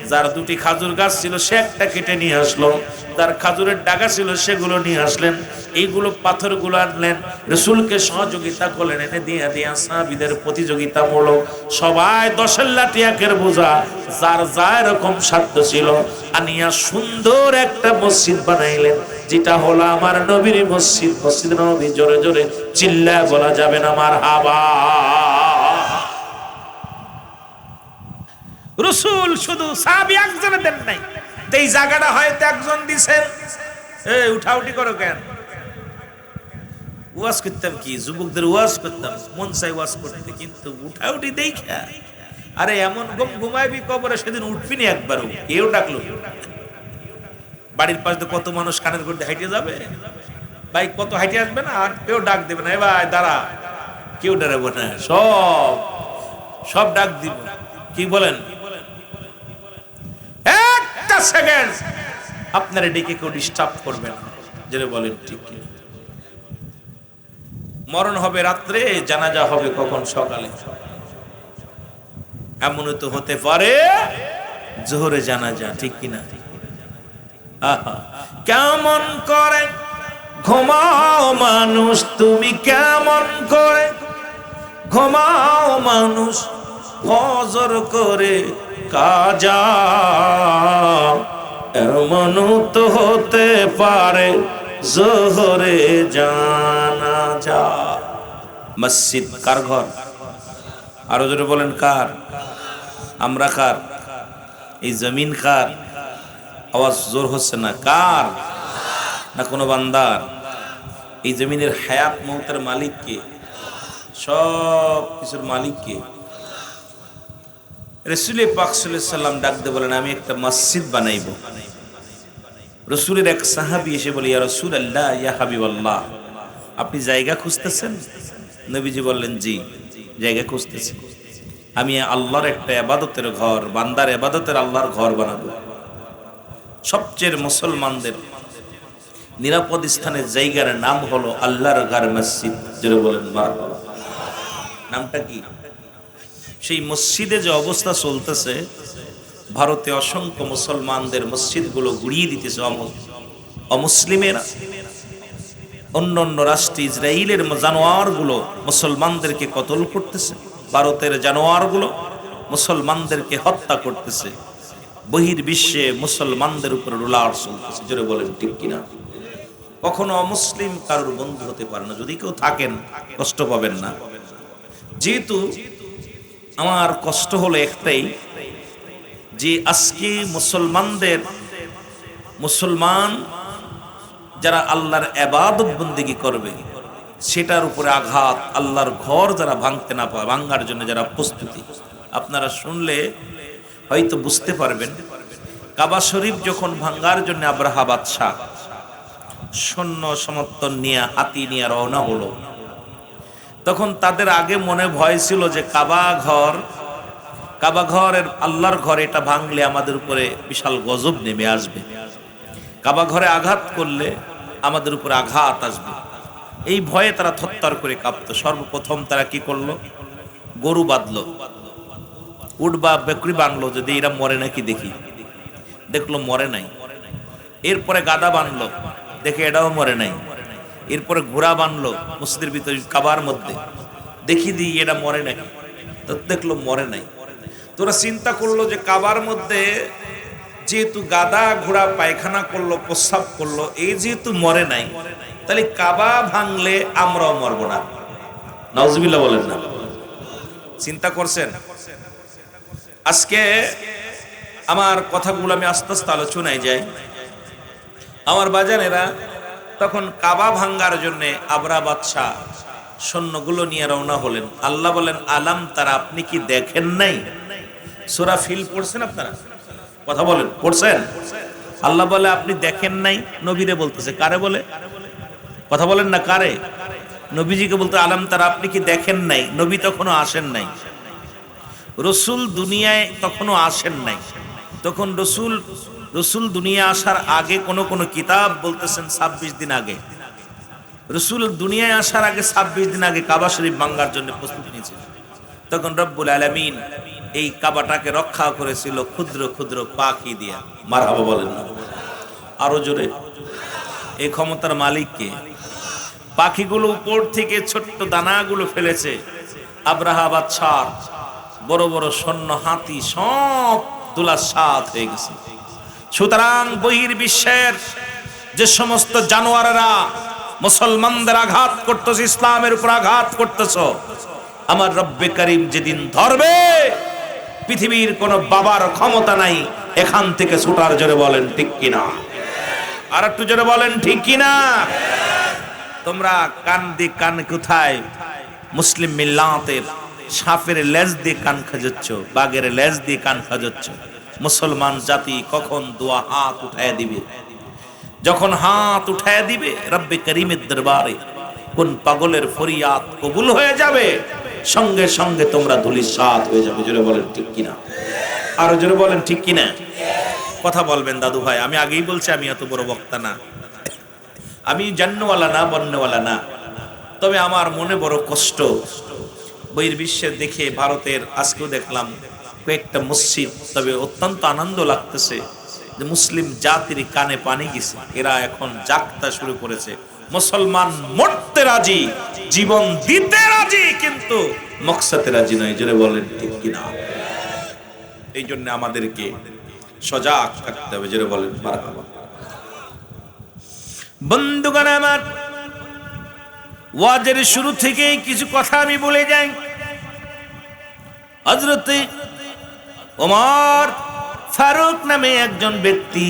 যার 2টি খাজুর গাছ ছিল সে একটা কেটে নিয়ে আসলো, যার খাজুরের ডাগা ছিল সেগুলো নিয়ে আসলেন, এইগুলো পাথরগুলো আনলেন, রাসূলকে সহযোগিতা করলেন, এনে দিয়া সাহাবীদের প্রতিযোগিতামূলক সবাই 10 লাঠি একের বোঝা, যার যা এরকম সাধ্য ছিল, আনিয়া সুন্দর একটা মসজিদ বানাইলেন, যেটা হলো আমার নবীর মসজিদ। মসজিদ নবী, জোরে জোরে চিল্লায় বলা যাবে না মারহাবা। রাসূল শুধু সাহাবী একজনে দেন নাই, এই জায়গাটা হয়তো একজন দিছেন। এই উঠাউঠি করো কেন? ওয়াজ করতাম কি, যুবকদের ওয়াজ করতাম, মন চাই ওয়াজ করতে, কিন্তু উঠাউঠি দেখা আরে এমন ঘুমাইবি কবরে, সেদিন উঠবি না একবারও, কেউ ডাকলো। বাড়ির পাশে কত মানুষ কানের করতে হাইটে যাবে, ভাই কত হাইটে আসবে না, আর কেউ ডাক দেবে না, এ ভাই দাঁড়া, কেউ দাঁড়াবো না, সব সব ডাক দিব। কি বলেন? একটা সেকেন্ড আপনার ডেকে কেউ ডিস্টার্ব করবে না, যেটা বলেন ঠিক কি? মরণ হবে রাত্রে, জানাজা হবে কখন? সকালে। এমন তো হতে পারে জোহরে জানাজা, ঠিক কিনা? আহা, কেমন করে ঘুমাও মানুষ তুমি, কেমন করে ঘুমাও মানুষ, ফজর করে কাজা, এমন তো হতে পারে জোহরে জানাজা। মসজিদ কার ঘর? আরো জোরে বলেন কার? আমরা কার? এই জমিন কার? আওয়াজ জোর হচ্ছে না। কার? না কোনো বান্দার? এই জমিনের হায়াত মৌতের মালিক কে? সব কিছুর মালিক কে? রাসূল পাক সাল্লাল্লাহু আলাইহি সাল্লাম ডাক দিয়ে বলেন, আমি একটা মসজিদ বানাইব। রাসূলের এক সাহাবী এসে বলে, ইয়া রাসূলুল্লাহ, ইয়া হাবিবাল্লাহ, আপনি জায়গা খুঁজতেছেন? নবীজি বললেন, জি, জায়গা খুঁজতেছি। আমি আল্লাহর একটা ইবাদতের ঘর, বান্দার ইবাদতের আল্লাহর ঘর বানাবো। সবচেয়ে মুসলমানদের নিরাপদ স্থানের জায়গার নাম হলো আল্লাহর ঘর মসজিদ। যারা বলেন মারহাবা। নামটা কি? সেই মসজিদে যে অবস্থা চলতেছে, ভারতে অসংখ্য মুসলমানদের মসজিদগুলো গুড়িয়ে দিতেছে অমুসলিমেরা। অন্য অন্য রাষ্ট্রে ইসরায়েলের জানোয়ারগুলো মুসলমানদেরকে কতল করতেছে, ভারতের জানোয়ারগুলো মুসলমানদেরকে হত্যা করতেছে, বহির্বিশ্বে মুসলমানদের উপর রুলার চলতেছে। জোরে বলেন ঠিক কিনা? কখনো অমুসলিম কারোর বন্ধু হতে পারে না। যদি কেউ থাকেন, কষ্ট পাবেন না। যেহেতু আমার কষ্ট হলো একটাই, যে আজকে মুসলমান যারা আল্লাহর ইবাদত বন্দেগী করবে, সেটার উপরে আঘাত। আল্লাহর ঘর যারা ভাঙতে না পারে, ভাঙার জন্য যারা প্রস্তুতি, আপনারা শুনলে হয়তো বুঝতে পারবেন। কাবা শরীফ যখন ভাঙার জন্য আব্রাহা বাদশাহ সৈন্য সমর্থন নিয়ে, হাতি নিয়ে রওনা হলো, তখন তাদের আগে মনে ভয় ছিল যে কাবা ঘরের আল্লাহর ঘর, এটা ভাঙলে আমাদের উপরে বিশাল গজব নেমে আসবে, কাবা ঘরে আঘাত করলে আমাদের উপরে আঘাত আসবে। এই ভয়ে তারা থরথর করে কাঁপত। সর্বপ্রথম তারা কি করলো? গরু বাঁধলো, উট বা বকরি বাঁধলো, যদি এরা মরে নাকি দেখি। দেখলো মরে নাই। এরপরে গাদা বাঁধলো, দেখে এটাও মরে নাই। এরপরে ঘোড়া বাঁধলো মসজিদের ভিতরে কাবার মধ্যে, দেখি দিই এটা মরে নাকি। তো দেখলো মরে নাই। তোরা চিন্তা করলো যে কাবার মধ্যে যেহেতু গাদা ঘোড়া পায়খানা করলো, প্রস্রাব করলো, এই যেহেতু মরে নাই, তাহলে কাবা ভাঙলে আমরাও মরবো না। নাউজুবিল্লাহ বলেন না? চিন্তা করছেন? আজকে আমার কথাগুলো আমি আস্তে আস্তে আলোচনায় যাই। আমার বাজানেরা, তখন কাবা ভাঙ্গার জন্য আবরাহা বাদশাহ সৈন্যগুলো নিয়ে রওনা হলেন। আল্লাহ বলেন, আলাম তারা, আপনি কি দেখেন নাই? সূরা ফিল পড়ছেন আপনারা? কথা বলেন, পড়ছেন? আল্লাহ বলে আপনি দেখেন নাই। নবীরে বলতেছে, কারে বলে? কথা বলেন না, কারে? নবীজিকে বলতে, আলাম তারা, আপনি কি দেখেন নাই? নবী তখনও আসেন নাই, রসুল দুনিয়ায় তখনও আসেন নাই। তখন রসুল দুনিয়া আসার আগে কোন কিতাব বলতেছেন 26 দিন আগে। রসুল দুনিয়ায় আসার আগে 26 দিন আগে কাবা শরীফ ভাঙার জন্য প্রস্তুতি নিয়েছিল। তখন রব্বুল আলামিন এই কাবাটাকে রক্ষা করেছিল ক্ষুদ্র ক্ষুদ্র পাখি দিয়া। মারহাবা বলেন না? আরো জোরে। এই ক্ষমতার মালিক কে? পাখিগুলো উপর থেকে ছোট্ট দানাগুলো ফেলেছে। আব্রাহা বাদশাহ বড় বড় সৈন্য, হাতি সব দুলাসাত হয়ে গেছে। সুতরাং বহির্বিশ্বের যে সমস্ত জানোয়ারেরা মুসলমানদের আঘাত করতেছে, ইসলামের উপর আঘাত করতেছ, আমার রব্বে করিম যেদিন ধরবে, পৃথিবীর কোন বাবার ক্ষমতা নাই এখান থেকে ছুটার। জোরে বলেন ঠিক কিনা? আর একটু জোরে বলেন ঠিক কিনা? তোমরা কান কোথায় মুসলিম মিল্লাতের সাপের লেজ দিয়ে কান খাজাচ্ছ, বাঘের লেজ দিয়ে কান খাজাচ্ছ। মুসলমান জাতি কখন দোয়া হাত উঠায় দিবে? যখন হাত উঠায় দিবে রব্বে করিমের দরবারে কোন পাগলের ফরিয়াদ কবুল হয়ে যাবে, সঙ্গে সঙ্গে তোমরা ধূলিসাৎ হয়ে যাবে। জোরে বলেন ঠিক কিনা? আরো জোরে বলেন ঠিক কিনা? কথা বলবেন দাদু ভাই। আমি আগেই বলছি আমি এত বড় বক্তা না, আমি জান্নওয়ালা না, বন্যওয়ালা না। তবে আমার মনে বড় কষ্ট, বহির্বিশ্বের দেখে, ভারতের আজকেও দেখলাম কয়েকটা মসজিদ, তবে অত্যন্ত আনন্দ লাগতেছে যে মুসলিম জাতির কানে পানি গেছে, এরা এখন জাগতা শুরু করেছে। মুসলমান মরতে রাজি, জীবন দিতে রাজি, কিন্তু মকসদে রাজি নয়। জোরে বলেন ঠিক কিনা? এই জন্য আমাদেরকে সজাগ থাকতে হবে। জোরে বলেন মারহাবা। বন্ধুগণ আমার, ওয়াজের শুরু থেকে কিছু কথা আমি বলে যাই। হযরত ওমর ফারুক নামে একজন ব্যক্তি,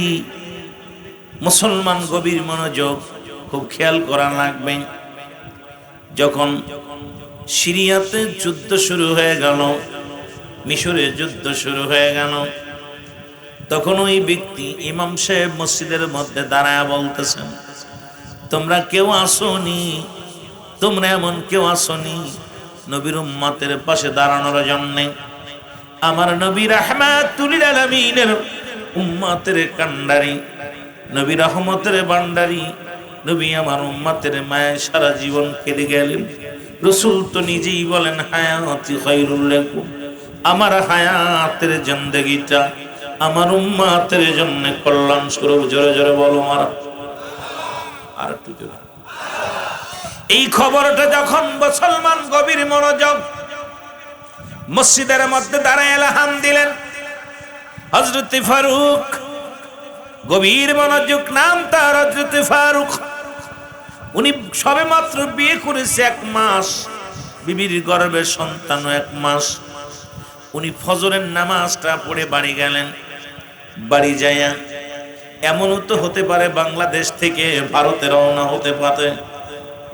মুসলমান গভীর মনোযোগ, খুব খেয়াল করা লাগবে। যখন সিরিয়াতে যুদ্ধ শুরু হয়ে গেল, মিশরে যুদ্ধ শুরু হয়ে গেল, তখন ওই ব্যক্তি ইমাম সাহেব মসজিদের মধ্যে দাঁড়ায় বলতেছেন, তোমরা কেউ আসোনি, তোমরা এমন কেউ আসোনি নবীর উম্মতের পাশে দাঁড়ানোর জন্য। আমার নবী রাহমাতুল লিল আলামিনের উম্মতের কান্ডারি, নবী রহমতের ভান্ডারি, নবী আমার উম্মতের মায়ে সারা জীবন কেটে গেলেন। রাসূল তো নিজেই বলেন, হায়াতি খায়রুল লাকুম, আমার হায়াতের জিন্দেগিটা আমার উম্মতের জন্য কল্যাণ স্বরূপ। জোরে জোরে বলো মারা। আর একটু জোরে। এই খবরটা যখন মুসলমান গভীর মনোযোগ মসজিদের মধ্যে দাঁড়ায় এলাহাম দিলেন, হযরত ফারুক গভীর মনোযোগ, নাম তার হযরত ফারুক। উনি সবে মাত্র বিয়ে করেছে 1 মাস, বিবির গর্ভে সন্তান 1 মাস। উনি ফজরের নামাজটা পড়ে বাড়ি গেলেন। বাড়ি যাইয়া এমনও তো হতে পারে বাংলাদেশ থেকে ভারতে রওনা হতে পারে।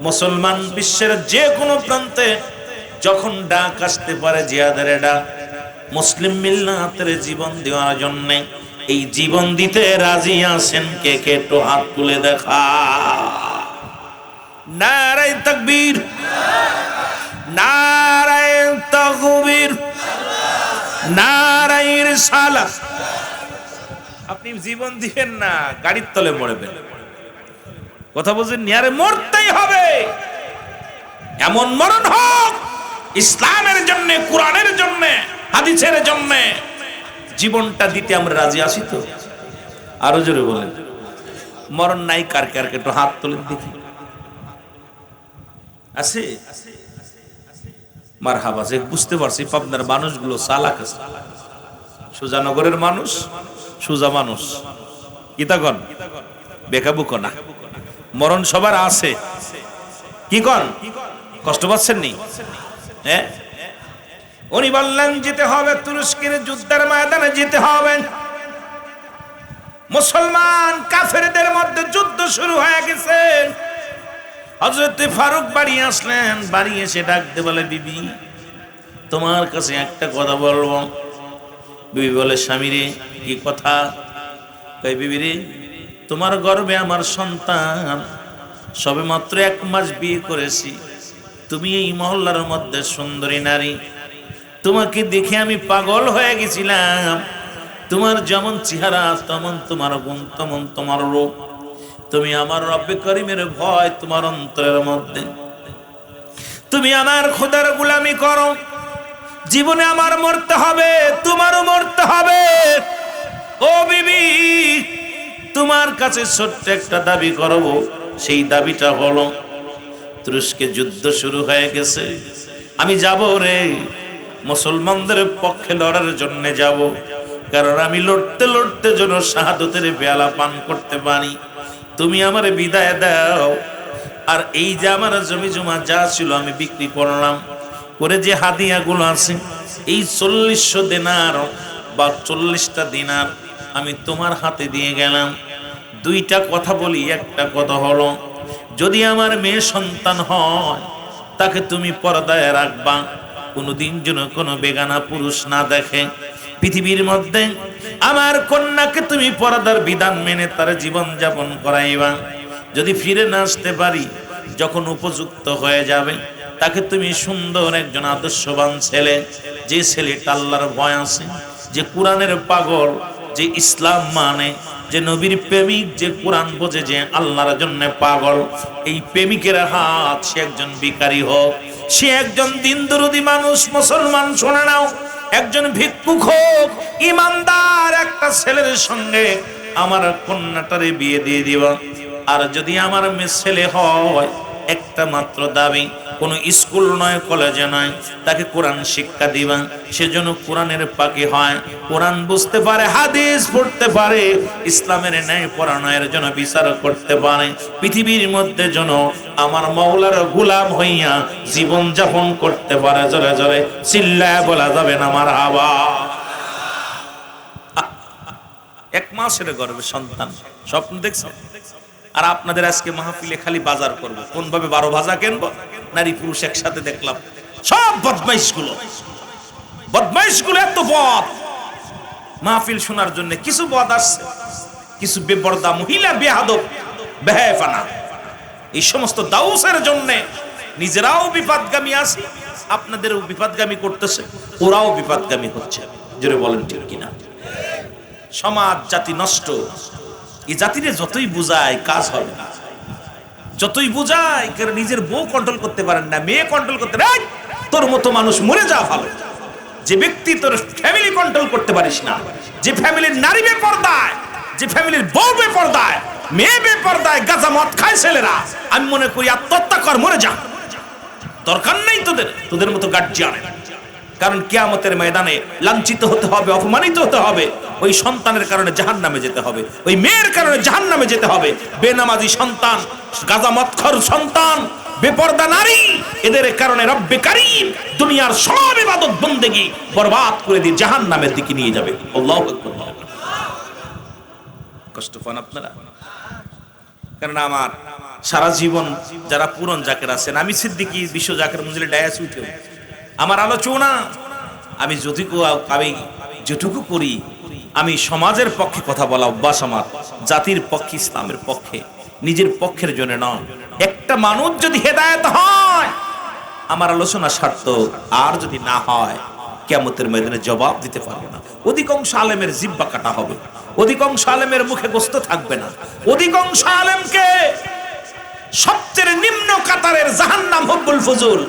মুসলমান বিশ্বের যে কোনো প্রান্তে যখন ডাক আসতে পারে, জিহাদের ডাক, মুসলিম মিল্লাতের জীবন দেওয়ার জন্য, এই জীবন দিতে রাজি আছেন কে কে? একটু হাত তুলে দেখা। নারায়ে তাকবীর, নারায়ে তাকবীর, নারায়ে রিসালাত। আপনি জীবন দিবেন না, গাড়ির তলে মরবেন। কথা বুঝেন? আরে মরতেই হবে, এমন মরণ হোক ইসলামের জন্য, কোরআনের জন্য, হাদিসের জন্য জীবনটা দিতে আমরা রাজি আছি তো? আরো জোরে বলেন। মরণ নাই কার কার? একটু হাত তোলেন দেখি। আছে? মারহাবা। যে বুঝতে পারছি পাবনার মানুষগুলো চালাক আছে, সুজানগরের মানুষ, সুজা মানুষ, কি তখন বেকাবুক না। মরণ সবার আছে, কি কন? কষ্ট পাচ্ছেন নি? হ্যাঁ, উনি বললেন যেতে হবে তুরস্কের যুদ্ধের ময়দানে যেতে হবে। মুসলমান কাফেরদের মধ্যে যুদ্ধ শুরু হয়ে গেছে। হযরত ফারুক বাড়ি আসলেন। বাড়ি এসে ডাকতে বলে, বিবি তোমার কাছে একটা কথা বলবো। বিবি বলে, স্বামী রে কি কথা? কই, বিবি রে তোমার গর্ভে আমার সন্তান, সবে মাত্র 1 মাস বিয়ে করেছি। তুমি এই মহল্লার মধ্যে সুন্দরী নারী, তোমাকে দেখে আমি পাগল হয়ে গেছিলাম। তোমার যেমন চেহারা তেমন তোমার গুণ, তেমন তোমার রূপ। তুমি আমার রব্বে করিমের ভয় তোমার অন্তরের মধ্যে। তুমি আমার খোদার গোলামি করো। জীবনে আমার মরতে হবে, তোমারও মরতে হবে। ও বিবি, তোমার কাছে ছোট্ট একটা দাবি করব। সেই দাবিটা হলো, তুরস্কে যুদ্ধ শুরু হয়ে গেছে, আমি যাব রে, মুসলমানদের পক্ষে লড়ার জন্য যাব। কারণ আমি লড়তে লড়তে যেন শাহাদতের পেয়ালা পান করতে পারি। তুমি আমার বিদায় দাও। আর এই যে আমার জমি জমা যা ছিল আমি বিক্রি করলাম, করে যে হাদিয়াগুলো আছে, এই 4000 দিনার বা 40টা দিনার আমি তোমার হাতে দিয়ে গেলাম। 2টা কথা বলি। একটা কথা হলো, যদি আমার মেয়ে সন্তান হয় তাকে তুমি পর্দায় রাখবা, কোনোদিন যেন কোনো বেগানা পুরুষ না দেখে। পৃথিবীর মধ্যে আমার কন্যাকে তুমি পর্দার বিধান মেনে তার জীবন যাপন করাইবা। যদি ফিরে না আসতে পারি, যখন উপযুক্ত হয়ে যাবে, তাকে তুমি সুন্দর একজন আদর্শবান ছেলে, যে ছেলেটা আল্লাহর ভয় আছে, যে কোরআনের পাগল, যে ইসলাম মানে, যে নবীর প্রেমিক, যে কোরআন বোঝে, যে আল্লাহর জন্য পাগল, এই প্রেমিকের হাত সে একজন ভিখারি হোক, সে একজন দিনদরদি মানুষ, মুসলমান শোনে নাও, একজন ভিক্ষুক হোক, ইমানদার একটা ছেলের সঙ্গে আমার কন্যাটারে বিয়ে দিয়ে দিবা। আর যদি আমার মেয়ে ছেলে হয়, একটা মাত্র দাবি, কোন স্কুল নয়, কলেজে নয়, তাকে কোরআন শিক্ষা দিবা। সেজন্য কোরআনের পাখি হয়, কোরআন বুঝতে পারে, হাদিস পড়তে পারে, ইসলামের ন্যায় পরায়ণের জন্য বিচার করতে পারে, পৃথিবীর মধ্যে যেন আমার মওলার গোলাম হইয়া জীবন যাপন করতে পারে। জোরে জোরে চিল্লায় বলা যাবে না মারহাবা। 1 মাসের গর্ভে সন্তান, স্বপ্ন দেখছেন? আর আপনাদের আজকে মাহফিলে খালি বাজার করবো, কোন ভাবে 12 ভাজা কিনবো, নারী পুরুষ একসাথে দেখলাম, সব বদমাইশগুলো এত বদ। মাহফিল শোনার জন্য কিছু বদ আসছে, কিছু বেপরদা মহিলা, বেহাদব, বেহায়াফানা, এই সমস্ত দাউসের জন্য নিজেরাও বিপদগামী আছে, আপনাদেরও বিপদগামী করতেছে, ওরাও বিপদগামী হচ্ছে। জোরে বলেন ঠিক কিনা? সমাজ জাতি নষ্ট। এই জাতিরে যতই বুঝায় কাজ হবে না, যতই বুঝায়, কারণ নিজের বউ কন্ট্রোল করতে পারেন না, মেয়ে কন্ট্রোল করতে, তোর মতো মানুষ মরে যা ভালো। যে ব্যক্তি তোর ফ্যামিলি কন্ট্রোল করতে পারিস না, যে ফ্যামিলির নারী বেপরদায়, যে ফ্যামিলির বউ বেপরদায়, মেয়ে বেপরদায়, গাঁজা মদ খায় ছেলেরা, আমি মনে করি আত্মহত্যা কর, মরে যা, দরকার নেই তোদের মতো গার্জিয়ানের। কারণ কিয়ামতের ময়দানে লাঞ্ছিত হতে হবে, অপমানিত হতে হবে। ওই সন্তানের কারণে জাহান্নামে যেতে হবে, ওই মেয়ের কারণে জাহান্নামে যেতে হবে। বেনামাজি সন্তান, গাঁজা মদখোর সন্তান, বেপরদা নারী, এদের কারণে রব্বে কারীম দুনিয়ার সব ইবাদত বন্দেগী বরবাদ করে দিয়ে জাহান্নামের দিকে নিয়ে যাবে। আল্লাহু আকবার। কষ্ট পান আপনারা? কারণ আমার সারা জীবন যারা পুরন জাকের আছেন, আমি সিদ্দিকী বিশ্ব জাকের মঞ্জিলে ডায়াস উঠে, আমার আলোচনা আমি যেটুকু করি, আমি সমাজের পক্ষে কথা বলা অভ্যাস আমার, জাতির পক্ষে, ইসলামের পক্ষে, নিজের পক্ষের জন্য নয়। একটা মানুষ যদি হেদায়েত হয়, আমার আলোচনা সার্থক, আর যদি না হয়, কিয়ামতের ময়দানে জবাব দিতে পারবো না। অধিকাংশ আলেমের জিহ্বা কাটা হবে, অধিকাংশ আলেমের মুখে গোস্ত থাকবে না, অধিকাংশ আলেমকে সবচেয়ে নিম্ন কাতারের জাহান্নাম, হুব্বুল ফুজুল,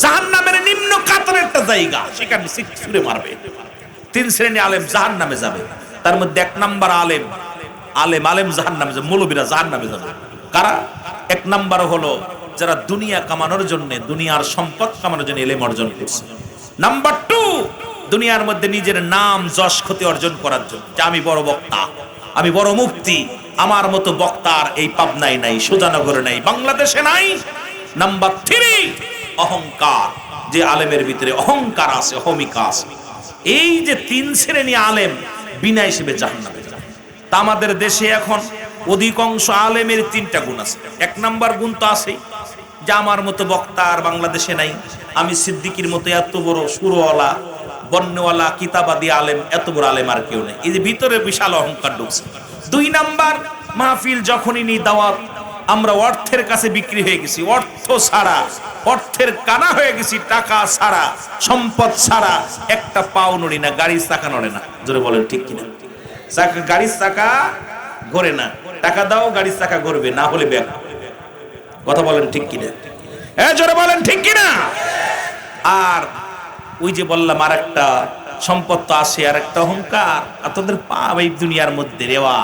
জাহান্নামের নিম্ন কাতারের একটা জায়গা, সেখানে ছুঁড়ে মারবে। 3 শ্রেণী আলেম জাহান্নামে যাবে। তার মধ্যে 1 নাম্বার আলেম জাহান্নামে যাবে, মৌলবীরা জাহান্নামে যাবে। কারা? 1 নাম্বার হলো যারা দুনিয়া কামানোর জন্য, দুনিয়ার সম্পদ কামানোর জন্য ইলম অর্জন করছে। নাম্বার 2, দুনিয়ার মধ্যে নিজের নাম যশ খ্যাতি অর্জন করার জন্য, যে আমি বড় বক্তা, আমি বড় মুফতি, আমার মতো বক্তার এই পাবনায় নাই, সুজানগরে নাই, বাংলাদেশে নাই। নাম্বার 3, অহংকার, যে আলেমের ভিতরে অহংকার আছে, অহমিকা আছে। এই যে 3 শ্রেণী আলেম বিনা হিসেবে জাহান্নামে যাবে। তা আমাদের দেশে এখন অধিকাংশ আলেমের 3টা গুণ আছে। 1 নাম্বার গুণ তো আছে, যে আমার মতো বক্তা আর বাংলাদেশে নাই, আমি সিদ্দিকীর মতো এত বড় সুরওয়ালা, বর্ণওয়ালা, কিতাবাদি আলেম, এত বড় আলেম আর কেউ নেই। এই যে ভিতরে বিশাল অহংকার ঢুকছে। 2 নাম্বার, মাহফিল যখনই নি দাওয়াত, আমরা অর্থের কাছে বিক্রি হয়ে গেছি, অর্থ ছাড়া, অর্থের কানা হয়ে গেছি, টাকা ছাড়া, সম্পদ ছাড়া একটা পাও নড়ি না, গাড়ির চাকা নড়ে না। জোরে বলেন ঠিক কিনা? গাড়ির চাকা ঘোরে না, টাকা দাও গাড়ির চাকা ঘুরবে, না হলে ব্যাগ। কথা বলেন ঠিক কিনা? জোরে বলেন ঠিক কিনা? আর ওই যে বললাম, আর একটা সম্পদ তো আসে, আর একটা অহংকার, আর তোদের পাপ এই দুনিয়ার মধ্যে রেওয়া।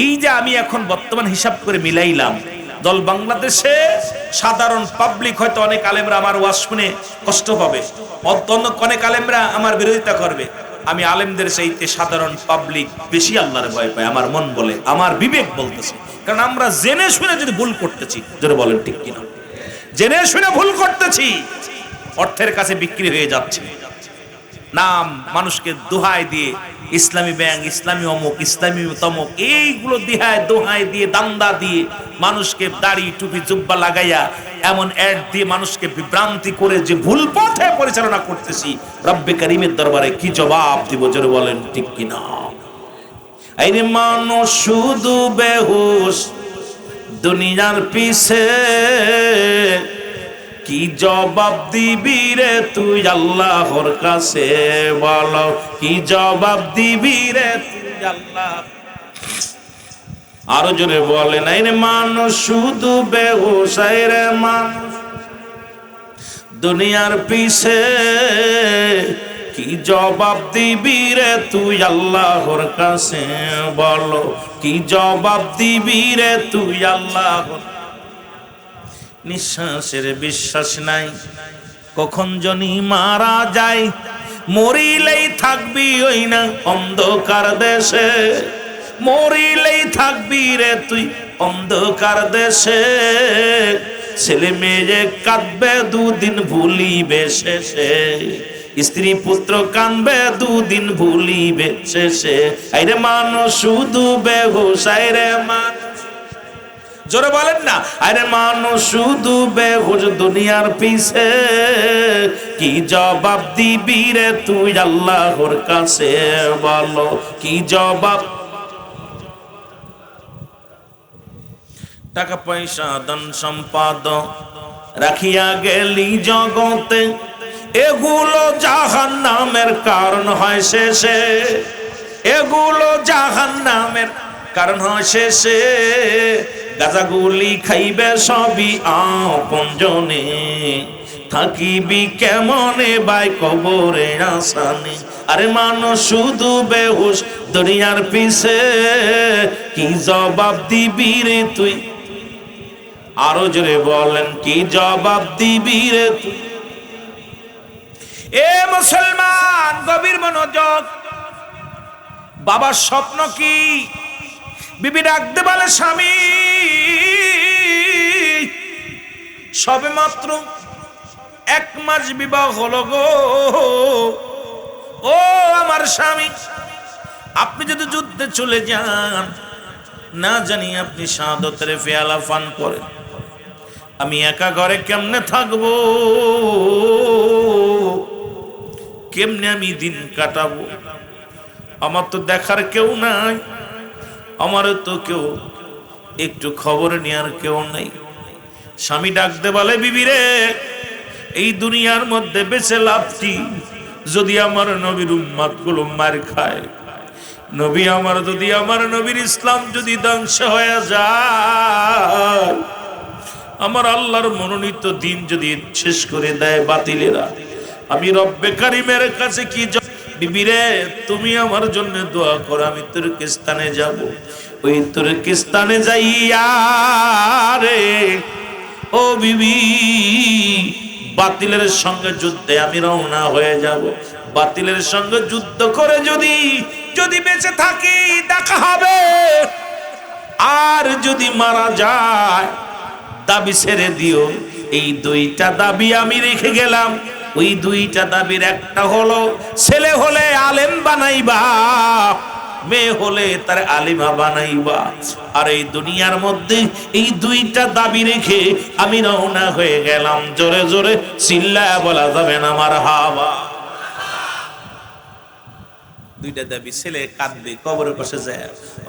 এই যে আমি এখন বর্তমান হিসাব করে মিলাইলাম, দল বাংলাদেশে সাধারণ পাবলিক হয়তো অনেক আলেমরা আমার ওয়াজ শুনে কষ্ট পাবে, অনেক আলেমরা আমার বিরোধিতা করবে। আমি আলেমদের চাইতে সাধারণ পাবলিক বেশি আল্লাহর ভয় পায়, আমার মন বলে, আমার বিবেক বলতেছে। কারণ আমরা জেনে শুনে যদি ভুল করতেছি, যদি বলেন ঠিক কিনা, জেনে শুনে ভুল করতেছি, অর্থের কাছে বিক্রি হয়ে যাচ্ছে। নাম মানুষকে দোহাই দিয়ে ইসলামী ব্যাংক, ইসলামী অমুক, ইসলামী তমুক, এইগুলো দোহাই দিয়ে দান্দা দিয়ে মানুষকে দাড়ি টুপি জুব্বা লাগাইয়া এমন অ্যাড দিয়ে মানুষকে বিভ্রান্তি করে যে ভুল পথে পরিচালনা করতেছি, রব্বে কারীমের দরবারে কি জবাব দিব? জোরে বলেন ঠিক কিনা? আইরে মানুষ শুধু বেহুশ দুনিয়ার পিছে, কি জবাব দিবি রে তুই আল্লাহর কাছে? বলো কি জবাব দিবি রে তুই আল্লাহ? আরো জোরে বলে নাই রে মানুষ শুধু বেহুশ, রে মানুষ দুনিয়ার পিছে, কি জবাব দিবি রে তুই আল্লাহর কাছে? বলো কি জবাব দিবি রে তুই আল্লাহর? নিঃশ্বাসের বিশ্বাস নাই, কখন জনি মারা যায়, মরিলেই থাকবি ওই না অন্ধকার দেশে, মরিলেই থাকবি রে তুই অন্ধকার দেশে। ছেলে মেয়ে কাঁদবে দুদিন ভুলিবে শেষে, স্ত্রী পুত্র কাঁদবে দুদিন ভুলিবে শেষে। আইরে মানুষ শুধু বেহুশ, আইরে মানুষ, জোরে বলেন না, আরে মানুষ শুধু বেহুশ দুনিয়ার পিছে, কি জবাব দিবি রে তুই আল্লাহর কাছে? বলো কি জবাব? টাকা পয়সা ধন সম্পদ রাখিয়া গেলি জগতে, এগুলো জাহান্নামের কারণ হয় শেষে, এগুলো জাহান্নামের কারণ হয় শেষে। গাজাগুলি খাইবে সবই আপনজনে, থাকিবি কেমনে বাই কবরে আসানে। আরে মানুষ শুধু বেহুশ দুনিয়ার পিছে, কি জবাব দিবি রে তুই? আরো জোরে বলেন কি জবাব দিবি রে তুই? এ মুসলমান গভীর মনোযোগ, বাবার স্বপ্ন কি? বিবি ডাকতে বলে স্বামী, সবে মাত্র 1 মাস বিবাহ হলো গো, ও আমার স্বামী, আপনি যদি যুদ্ধে চলে যান, না জানি আপনি শাহাদাতের পেয়ালা পান করেন, আমি একা ঘরে কেমনে থাকবো? কেমনে আমি দিন কাটাবো? আমার তো দেখার কেউ নাই, আমার তো কেউ একটু খবর নেওয়ার কেউ নাই। স্বামী ডাকতে বলে বিবি রে, এই দুনিয়ার মধ্যে বেঁচে লাভ কি যদি আমার নবীর উম্মত গুলো মার খায়? নবী আমার, যদি আমার নবীর ইসলাম যদি ধ্বংস হয়ে যায়, আমার আল্লাহর মনোনীত দিন যদি শেষ করে দেয় বাতিলেরা, আমি রব্বে কারীমের কাছে কি? বিবি রে, তুমি আমার জন্য দোয়া করো, আমি তুর্কিস্তানে যাব। ওই তুর্কিস্তানে যাইয়া রে ও বিবি, বাতিলের সঙ্গে যুদ্ধে আমি রওনা হয়ে যাব। বাতিলের সঙ্গে যুদ্ধ করে যদি যদি বেঁচে থাকি দেখা হবে, আর যদি মারা যায় দাবি ছেড়ে দিও। এই 2টা দাবি আমি রেখে গেলাম। ওই 2টা দাবির একটা হলো, ছেলে হলে আলেম বানাইবা, মেয়ে হলে তার আলিমা বানাইবা। আর এই দুনিয়ার মধ্যে এই 2টা দাবি রেখে আমি রওনা হয়ে গেলাম। জোরে জোরে চিল্লায়া বলা যাবে না মারহাবা। 2টা দাবি, ছেলে কাঁদবে কবরের পাশে যায়,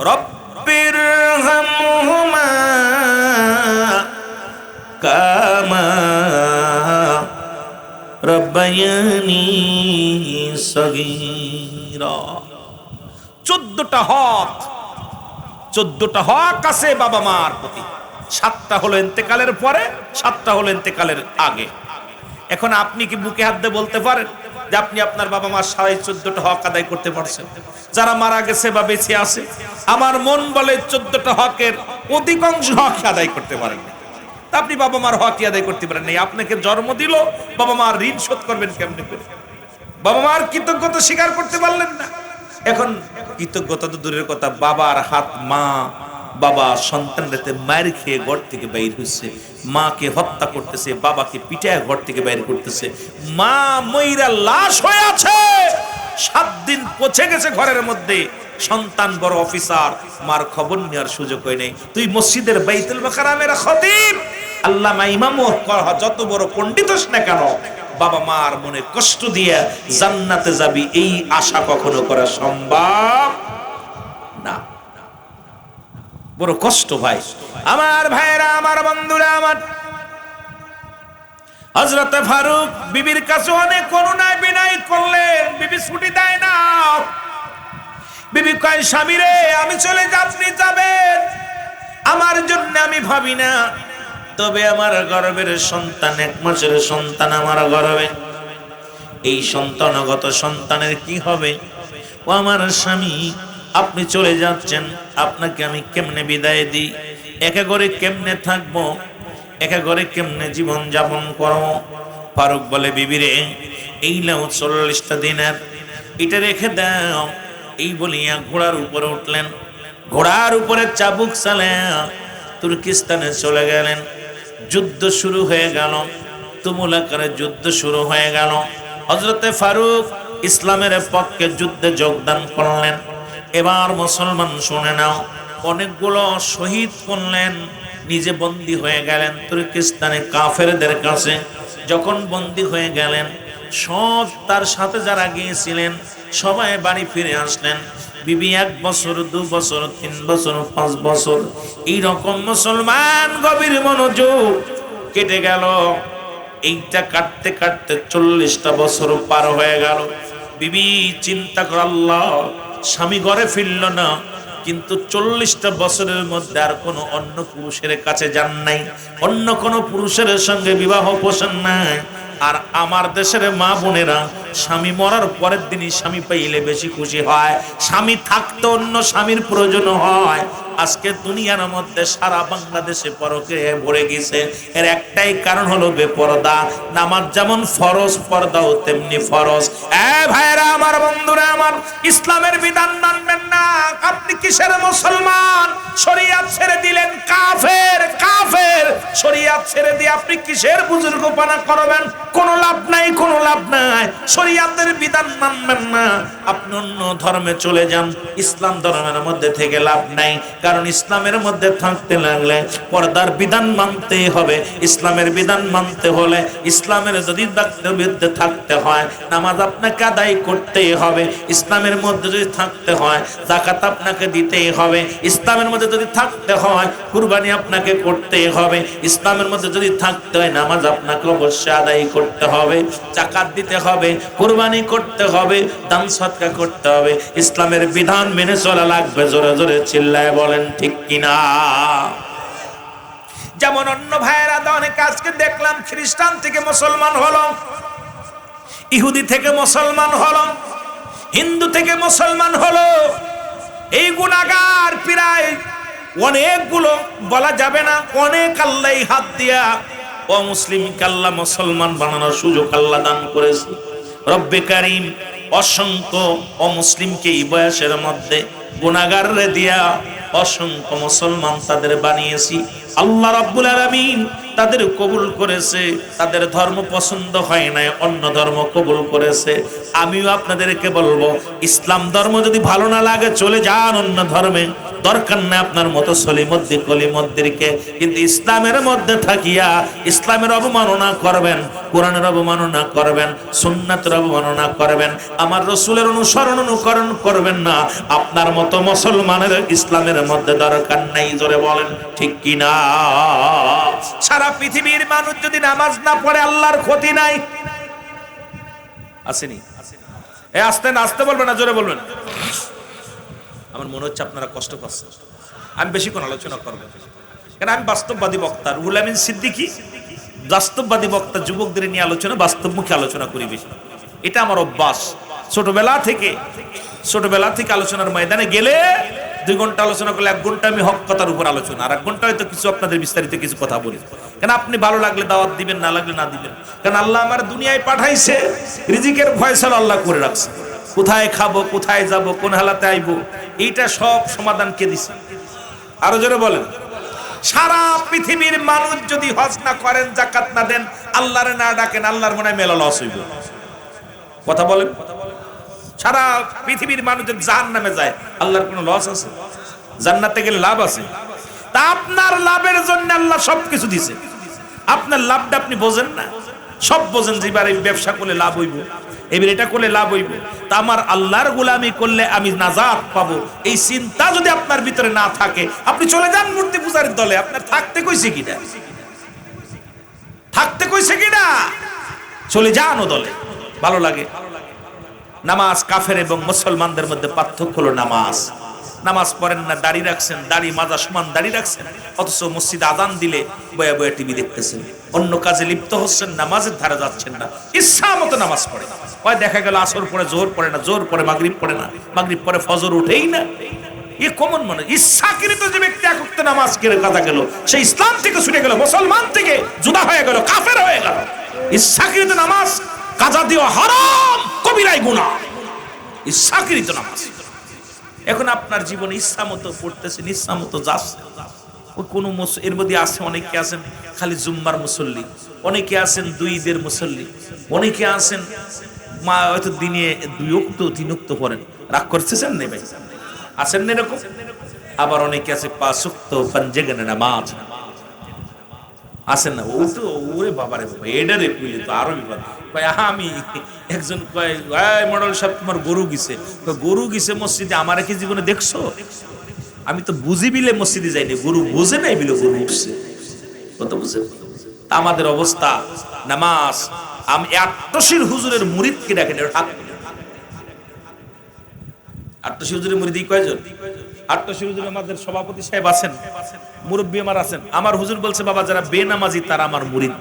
রব্বির হামহুমা কামা রব্বায়ানি সগীরা। 14টা হক, 14টা হক আছে বাবা মার প্রতি। 7টা হলো ইন্তেকালের পরে, 7টা হলো ইন্তেকালের আগে। এখন আপনি কি বুকে হাত দিয়ে বলতে পারেন যে আপনি আপনার বাবা মার 14টা হক আদায় করতে পারছেন? যারা মারা গেছে বা বেঁচে আছে, আমার মন বলে 14টা হকের অধিকাংশ হক আদায় করতে পারেন। আপনি বাবা মার হক আদায় করতে পারেন নাই। আপনাকে জন্ম দিল, বাবা মার ঋণ শোধ করবেন কেমনে করে? বাবা মার কৃতজ্ঞতা স্বীকার করতে পারলেন না। এখন কৃতজ্ঞতা তো দূরের কথা, বাবার হাত মা বাবা সন্তানরাতে মায়ের খেয়ে ঘর থেকে বাইর হচ্ছে, মাকে হত্যা করতেছে, বাবাকে পিটায় ঘর থেকে বাইর করতেছে, মা মইরা লাশ হয়ে আছে, 7 দিন পচে গেছে ঘরের মধ্যে, সন্তান বড় অফিসার, মার খবর নেওয়ার সুযোগ হয় নাই। তুই মসজিদের বাইতুল মাকারামের খতিব, আল্লামা ইমাম যত বড় পণ্ডিত হোস না কেন, বাবা মার মনে কষ্ট দিয়ে জান্নাতে যাবি এই আশা কখনো করা সম্ভব না। বড় কষ্ট ভাই আমার, ভাইরা আমার, বন্ধুরা আমার। হযরত ফারুক বিবির কাছে অনেক করুণা বিনয় করলেন, বিবি ছুটি দেয় না। বিবি কয়, স্বামী রে আমি চলে যাব, আপনি যাবেন, আমার জন্য আমি ভাবি না, তবে আমার গর্ভের সন্তান, 1 মাসের সন্তান আমার গর্ভে, এই সন্তানগত সন্তানের কি হবে? ও আমার স্বামী, আপনি চলে যাচ্ছেন, আপনাকে আমি কেমনে বিদায় দিই? একা করে কেমনে থাকবো, একা করে কেমনে জীবন যাপন করবো? ফারুক বলে, বিবি রে এই নাও 40টা দিনের, এটা রেখে দাও। এই বলিয়া ঘোড়ার উপরে উঠলেন, ঘোড়ার উপরে চাবুক চালায়া তুর্কিস্তানে চলে গেলেন। যুদ্ধ শুরু হয়ে গেল, তুমুল আকারে যুদ্ধ শুরু হয়ে গেল। হযরতে ফারুক ইসলামের পক্ষে যুদ্ধে যোগদান করলেন। এবার মুসলমান শুনে নাও, অনেকগুলো শহীদ করলেন, নিজে বন্দী হয়ে গেলেন তুর্কিস্তানে কাফেরদের কাছে। যখন বন্দী হয়ে গেলেন, সব তার সাথে যারা গিয়েছিলেন সবাই বাড়ি ফিরে আসলেন। বিবি 1 বছর, 2 বছর, 3 বছর, 5 বছর, এইরকম মুসলমান গভীর মনোযোগ কেটে গেল। এইটা কাটতে কাটতে 40টা বছর পার হয়ে গেল। বিবি চিন্তা করে, আল্লাহ, স্বামী ঘরে ফিরল না, কিন্তু 40টা বছরের মধ্যে আর কোনো অন্য পুরুষের কাছে যান নাই, অন্য কোনো পুরুষের সঙ্গে বিবাহ পোষণ নাই। আর আমার দেশের মা বোনেরা স্বামী মরার পরের দিনই স্বামী পাইলে বেশি খুশি হয়, স্বামী থাকতে অন্য স্বামীর প্রয়োজন হয়। আজকে দুনিয়ার মধ্যে সারা বাংলাদেশে পরকে ভরে গেছে, এর একটাই কারণ হলো বেপরদা। নামাজ যেমন ফরজ, পর্দাও তেমনি ফরজ। ভাইরা আমার, বন্ধুরা আমার, ইসলামের বিধান মানবেন না, আপনি কিসের মুসলমান? শরিয়াত ছেড়ে দিলেন, কাফের, কাফের। শরিয়াত ছেড়ে দিয়ে আপনি কিসের বুজুর্গপনা করবেন? কোনো লাভ নাই, কোনো লাভ নাই। শরিয়াতের বিধান মানবেন না, আপনি অন্য ধর্মে চলে যান, ইসলাম ধর্মের মধ্যে থেকে লাভ নাই। কারণ ইসলামের মধ্যে থাকতে লাগলে পর্দার বিধান মানতেই হবে। ইসলামের বিধান মানতে হলে, ইসলামের যদি বিরুদ্ধে থাকতে হয়, নামাজ আপনাকে আদায় করতেই হবে। ইসলামের মধ্যে যদি থাকতে হয়, যাকাত আপনাকে দিতেই হবে। ইসলামের মধ্যে যদি থাকতে হয়, কুরবানি আপনাকে করতেই হবে। ইসলামের মধ্যে যদি থাকতে হয়, নামাজ আপনাকে অবশ্যই আদায় করতে হবে, যাকাত দিতে হবে, কুরবানি করতে হবে, দান সদকা করতে হবে। ইসলামের বিধান মেনে চলা লাগবে। জোরে জোরে চিল্লায় বলেন ঠিক কিনা? যেমন অন্য ভাইয়েরা অনেক আজকে দেখলাম খ্রিস্টান থেকে মুসলমান হলো, ইহুদি থেকে মুসলমান হলো, হিন্দু থেকে মুসলমান হলো। এই গুনাহগার প্রায় অনেকগুলো, বলা যাবে না, অনেক আল্লাহ হাত দিয়া অমুসলিমকে আল্লাহ মুসলমান বানানোর সুযোগ আল্লাহ দান করেছে। রব্বে কারীম অসংখ্য অমুসলিমকে এই বয়সের মধ্যে গুনাহগাররে দিয়া অসংখ্য মুসলমান তাদের বানিয়েছি। আল্লাহ রাব্বুল আলামিন তাদের কবুল করেছে। তাদের ধর্ম পছন্দ হয় নাই, অন্য ধর্ম কবুল করেছে। আমিও আপনাদেরকে বলবো, ইসলাম ধর্ম যদি ভালো না লাগে চলে যান অন্য ধর্মে, দরকার নাই আপনার মতো সলিমদ্দি কলিমদ্দিরকে। কিন্তু ইসলামের মধ্যে থাকিয়া ইসলামের অবমাননা করবেন, কোরআনের অবমাননা করবেন, সুন্নাতের অবমাননা করবেন, আমার রাসূলের অনুসরণ অনুকরণ করবেন না, আপনার মতো মুসলমানের ইসলামের মধ্যে দরকার নাই। জোরে বলেন ঠিক কিনা? সারা পৃথিবীর মানুষ যদি নামাজ না পড়ে আল্লাহর ক্ষতি নাই, আসেনি? আস্তে না, আস্তে বলবেন না, জোরে বলবেন। আমার মনে হচ্ছে আপনারা কষ্ট পাচ্ছেন। আমি বেশি কোন আলোচনা করবো, কারণ আমি বাস্তববাদী বক্তা। রুহুল আমিন সিদ্দিকী বাস্তববাদী বক্তা, যুবকদের নিয়ে আলোচনা, বাস্তবমুখী আলোচনা করি বেশি। এটা আমার অভ্যাস। ছোটবেলা থেকে আলোচনার ময়দানে গেলে 2 ঘন্টা আলোচনা করলে 1 ঘন্টা আমি হক কথার উপর আলোচনা, আর 1 ঘন্টা হয়তো কিছু আপনাদের বিস্তারিত কিছু কথা বলি। কারণ আপনি ভালো লাগলে দাওয়াত দিবেন, না লাগলে না দিবেন। কারণ আল্লাহ আমার দুনিয়ায় পাঠাইছে, রিজিকের ফয়সালা আল্লাহ করে রাখছে। কোথায় খাবো, কোথায় যাব, কোন হালাতে আইবো, এইটা সব সমাধান কে দিছে? আরো জোরে বলেন। সারা পৃথিবীর মানুষ যদি হজ না করেন, যাকাত না দেন, আল্লাহরে না ডাকেন, আল্লাহর মনে মেলা লস হইব। কথা বলেন। সারা পৃথিবীর মানুষ যদি জাহান্নামে যায়, আল্লাহর কোনো লস আছে? জান্নাতে গেলে লাভ আছে? তা আপনার লাভের জন্য আল্লাহ সবকিছু দিছে, আপনার লাভটা আপনি বোঝেন না। সব বোঝেন যে এবার এই ব্যবসা করলে লাভ হইব, এবার এটা করলে লাভ হইব, তা আমার আল্লাহর গোলামি করলে আমি নাজাত পাবো, এই চিন্তা যদি আপনার ভিতরে না থাকে, আপনি চলে যান মূর্তি পূজারীর দলে। আপনার থাকতে কইছে কিনা? থাকতে কইছে কিনা? চলে যান ও দলে, ভালো লাগে। নামাজ কাফের এবং মুসলমানদের মধ্যে পার্থক্য হলো নামাজ। নামাজ পড়েন না, দাড়ি রাখছেন, দাড়ি মাজা সমান দাড়ি রাখছেন, অথচ মসজিদে আযান দিলে বয়া বয়া টিভি দেখতেছেন, অন্য কাজে লিপ্ত হচ্ছেন, নামাজের ধারে যাচ্ছেন না। ইচ্ছা মতো নামাজ পড়ে, হয় দেখা গেল আসর পড়ে, জোহর পড়ে না, জোহর পড়ে মাগরিব পড়ে না, মাগরিব পড়ে ফজর উঠেই না। এ কমন মানুষ। ইচ্ছাকৃত যে ব্যক্তি এক ওয়াক্ত নামাজ কেড়ে কাটা গেল, সে ইসলাম থেকে ছুটে গেল, মুসলমান থেকে জুদা হয়ে গেল, কাফের হয়ে গেল। ইচ্ছাকৃত নামাজ কাজা দেওয়া হারাম, কবিরাই গুনাহ। ইচ্ছাকৃত নামাজ। এখন আপনার জীবনে ইচ্ছা মতো পড়তেছেন, ইচ্ছা মতো যাচ্ছেন। ওই কোনো এর মধ্যে আছে, অনেকে আছেন খালি জুম্মার মুসল্লি, অনেকে আছেন 2 ঈদের মুসল্লি, অনেকে আছেন মা হয়তো দিনে 2 ওয়াক্ত 3 ওয়াক্ত পড়েন। রাগ করতেছেন না ভাই? আছেন না এরকম? আবার অনেকে আছে 5 ওয়াক্ত পাঞ্জেগানে নামাজ আছেন না। ও তো ওরে বাবারে বাবা, এডারে কইলে তো আরো বিপদ। কয় আমি একজন কয়, এই মডেল সাহেব তোমার গরু গিছে। গরু গিছে মসজিদে, আমারে কি জীবনে দেখছো? আমি তো বুঝি বিলে মসজিদে যাইনি, গরু বুঝে নাই বিলে গরু উঠছে। কত বুঝে? আমাদের অবস্থা নামাজ। আমি আটশির হুজুরের মুরিদকে দেখেন, আটশি হুজুরের মুরিদ কয়জন? আটশি হুজুর আমাদের সভাপতি সাহেব আছেন, মুরব্বী আমার আছেন। আমার হুজুর বলছে, বাবা যারা বেনামাজি তারা আমার মুরিদ।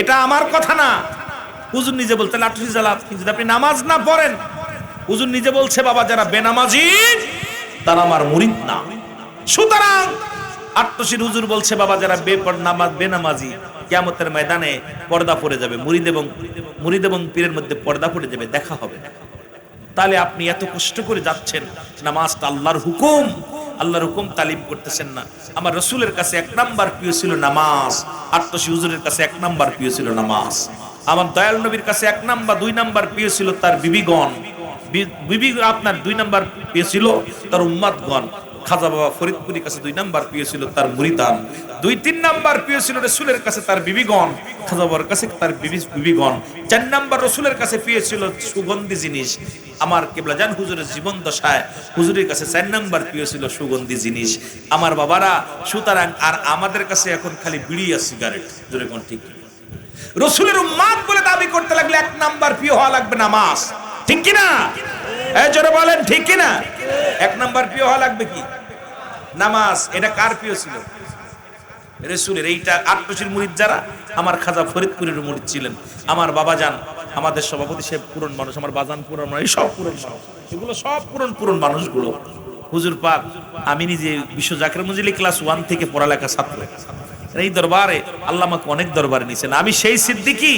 এটা আমার কথা না, হুজুর নিজে বলতেন। আটশি জালাত যদি আপনি নামাজ না পড়েন, হুজুর নিজে বলছে, বাবা যারা বেনামাজি তারা আমার মুরিদ না। সুতরাং আটশির হুজুর বলছে, বাবা যারা বেনামাজি কিয়ামতের ময়দানে পর্দা পড়ে যাবে, মুরিদ এবং পীরের মধ্যে পর্দা পড়ে যাবে, দেখা হবে। তাহলে আপনি এত কষ্ট করে যাচ্ছেন, নামাজটা আল্লাহর হুকুম, আল্লাহর হুকুম তালিম করতেছেন না। আমার রাসূলের কাছে 1 নাম্বার প্রিয় ছিল নামাজ, আটশি হুজুরের কাছে 1 নাম্বার প্রিয় ছিল নামাজ। আমার দয়াল নবীর কাছে 1 নাম্বার 2 নাম্বার প্রিয় ছিল তার বিবিগণ, বিবি আপনার 2 নাম্বার প্রিয় ছিল তার উম্মতগণ। খাজা বাবা ফরিদপুরের কাছে 2 নাম্বার প্রিয় ছিল তার মুরিদান। 2-3 নাম্বার প্রিয় ছিল রাসূলের কাছে তার বিবিগণ, খাজা বাবার কাছে তার বিবিগণ। 4 নাম্বার রাসূলের কাছে প্রিয় ছিল সুগন্ধি জিনিস। আমার কিবলাজান হুজুরের জীবন দশায় হুজুরের কাছে 4 নাম্বার প্রিয় ছিল সুগন্ধি জিনিস। আমার বাবারা, সুতরাং আর আমাদের কাছে এখন খালি বিড়ি আর সিগারেট। জোরে কোন ঠিক? রাসূলের উম্মত বলে দাবি করতে লাগলে 1 নাম্বার প্রিয় হওয়া লাগবে নামাজ, ঠিক কি না? এই জোরে বলেন, ঠিক কি না? 1 নাম্বার প্রিয় হওয়া লাগবে কি? নামাজ। এটা কার প্রিয় ছিল? রাসূলের। এইটা আটশির মুরিদ যারা, আমার খাজা ফরিদপুরের মুরিদ ছিলেন। আমার বাবা জান, আমাদের সভাপতি সাহেব পুরন মানুষ, আমার বাজান পুরন মানুষ, সব পুরন মানুষ, এগুলো সব পুরন মানুষগুলো। হুজুর পাক, আমি নিজে বিশ্ব জাকির মঞ্জিলি ক্লাস 1 থেকে পড়ালেখা ছাত্র। এই দরবারে আল্লাহ আমাকে অনেক দরবারে নিয়েছেন। আমি সেই সিদ্দিকি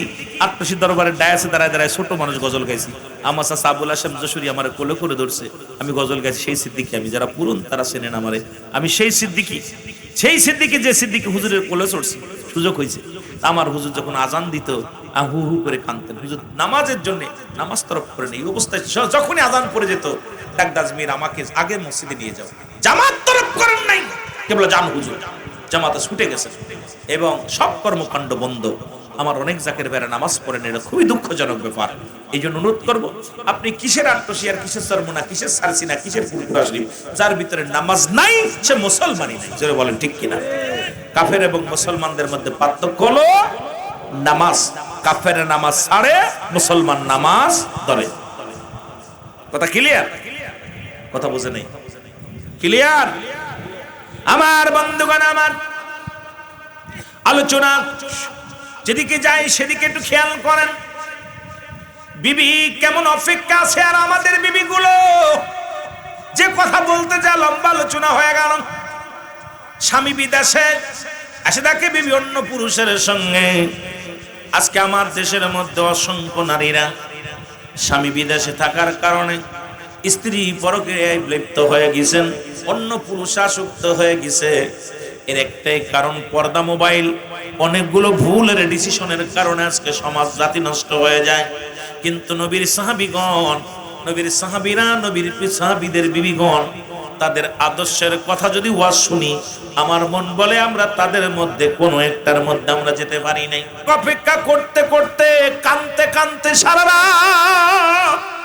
আটশি দরবারের ডায়াসে দাঁড়ায় দাঁড়ায় ছোট মানুষ গজল গাইছি। আমার চাচা আবুল হাশেম যশোরী আমার কোলে করে ধরছে, আমি গজল গাইছি। সেই সিদ্দিকি আমি, যারা পুরন তারা চেনেন আমারে। আমি সেই সিদ্দিকি যে সিদ্দিকি হুজুরের কোলে চড়ছি, সুযোগ হয়েছে। আমার হুজুর যখন আজান দিত, হু হু করে কাঁদতেন। হুজুর নামাজের জন্য নামাজ তরফ করেন। এই অবস্থায় যখনই আজান পড়ে যেত, ডাকদাস মির আমাকে আগে মসজিদে নিয়ে যাও, জামাত তরফ করেন নাই, কেবল জান হুজুর জামাতে ছুটে গেছে এবং সব কর্মকাণ্ড বন্ধ। আমার অনেক জাকের বেড়া নামাজ পড়েন, এটা খুবই দুঃখজনক ব্যাপার। এই জন্য অনুরোধ করবো, আপনি কিসের আটশি আর কিসের সরমুনা, কিসের সারসিনা, কিসের ফুরফুরা শরীফ, যার ভিতরে নামাজ নাই সে মুসলমানই নাই। জোরে বলেন ঠিক কিনা? কাফের এবং মুসলমানদের মধ্যে পার্থক্য হলো নামাজ। কাফের নামাজ ছাড়ে, মুসলমান নামাজ ধরে। কথা ক্লিয়ার? কথা বুঝে নেই? ক্লিয়ার? আমার বন্ধুগণ, আমার আলোচনা যেদিকে যায় সেদিকে একটু খেয়াল করেন। বিবি কেমন অপেক্ষা আছে, আর আমাদের বিবিগুলো যে কথা বলতে যা লম্বা আলোচনা হয়ে গেল। স্বামী বিদেশে এসে দেখে বিবি অন্য পুরুষের সঙ্গে। আজকে আমার দেশের মধ্যে অসংখ্য নারীরা স্বামী বিদেশে থাকার কারণে স্ত্রী পরকীয়ায় লিপ্ত হয়ে গেছেন, অন্য পুরুষ আসক্ত হয়ে গেছে। এর একটাই কারণ পর্দা, মোবাইল। অনেকগুলো ভুলের ডিসিশনের কারণে আজকে সমাজ জাতি নষ্ট হয়ে যায়। কিন্তু নবীর সাহাবীগণ, নবীর সাহাবীরা, নবীর সাহাবীদের বিবিগণ, তাদের আদর্শের কথা যদি ওয়াজ শুনি, আমার মন বলে আমরা তাদের মধ্যে কোনো একটার মধ্যে আমরা যেতে পারি নাই। অপেক্ষা করতে করতে, কানতে কানতে সারা রাত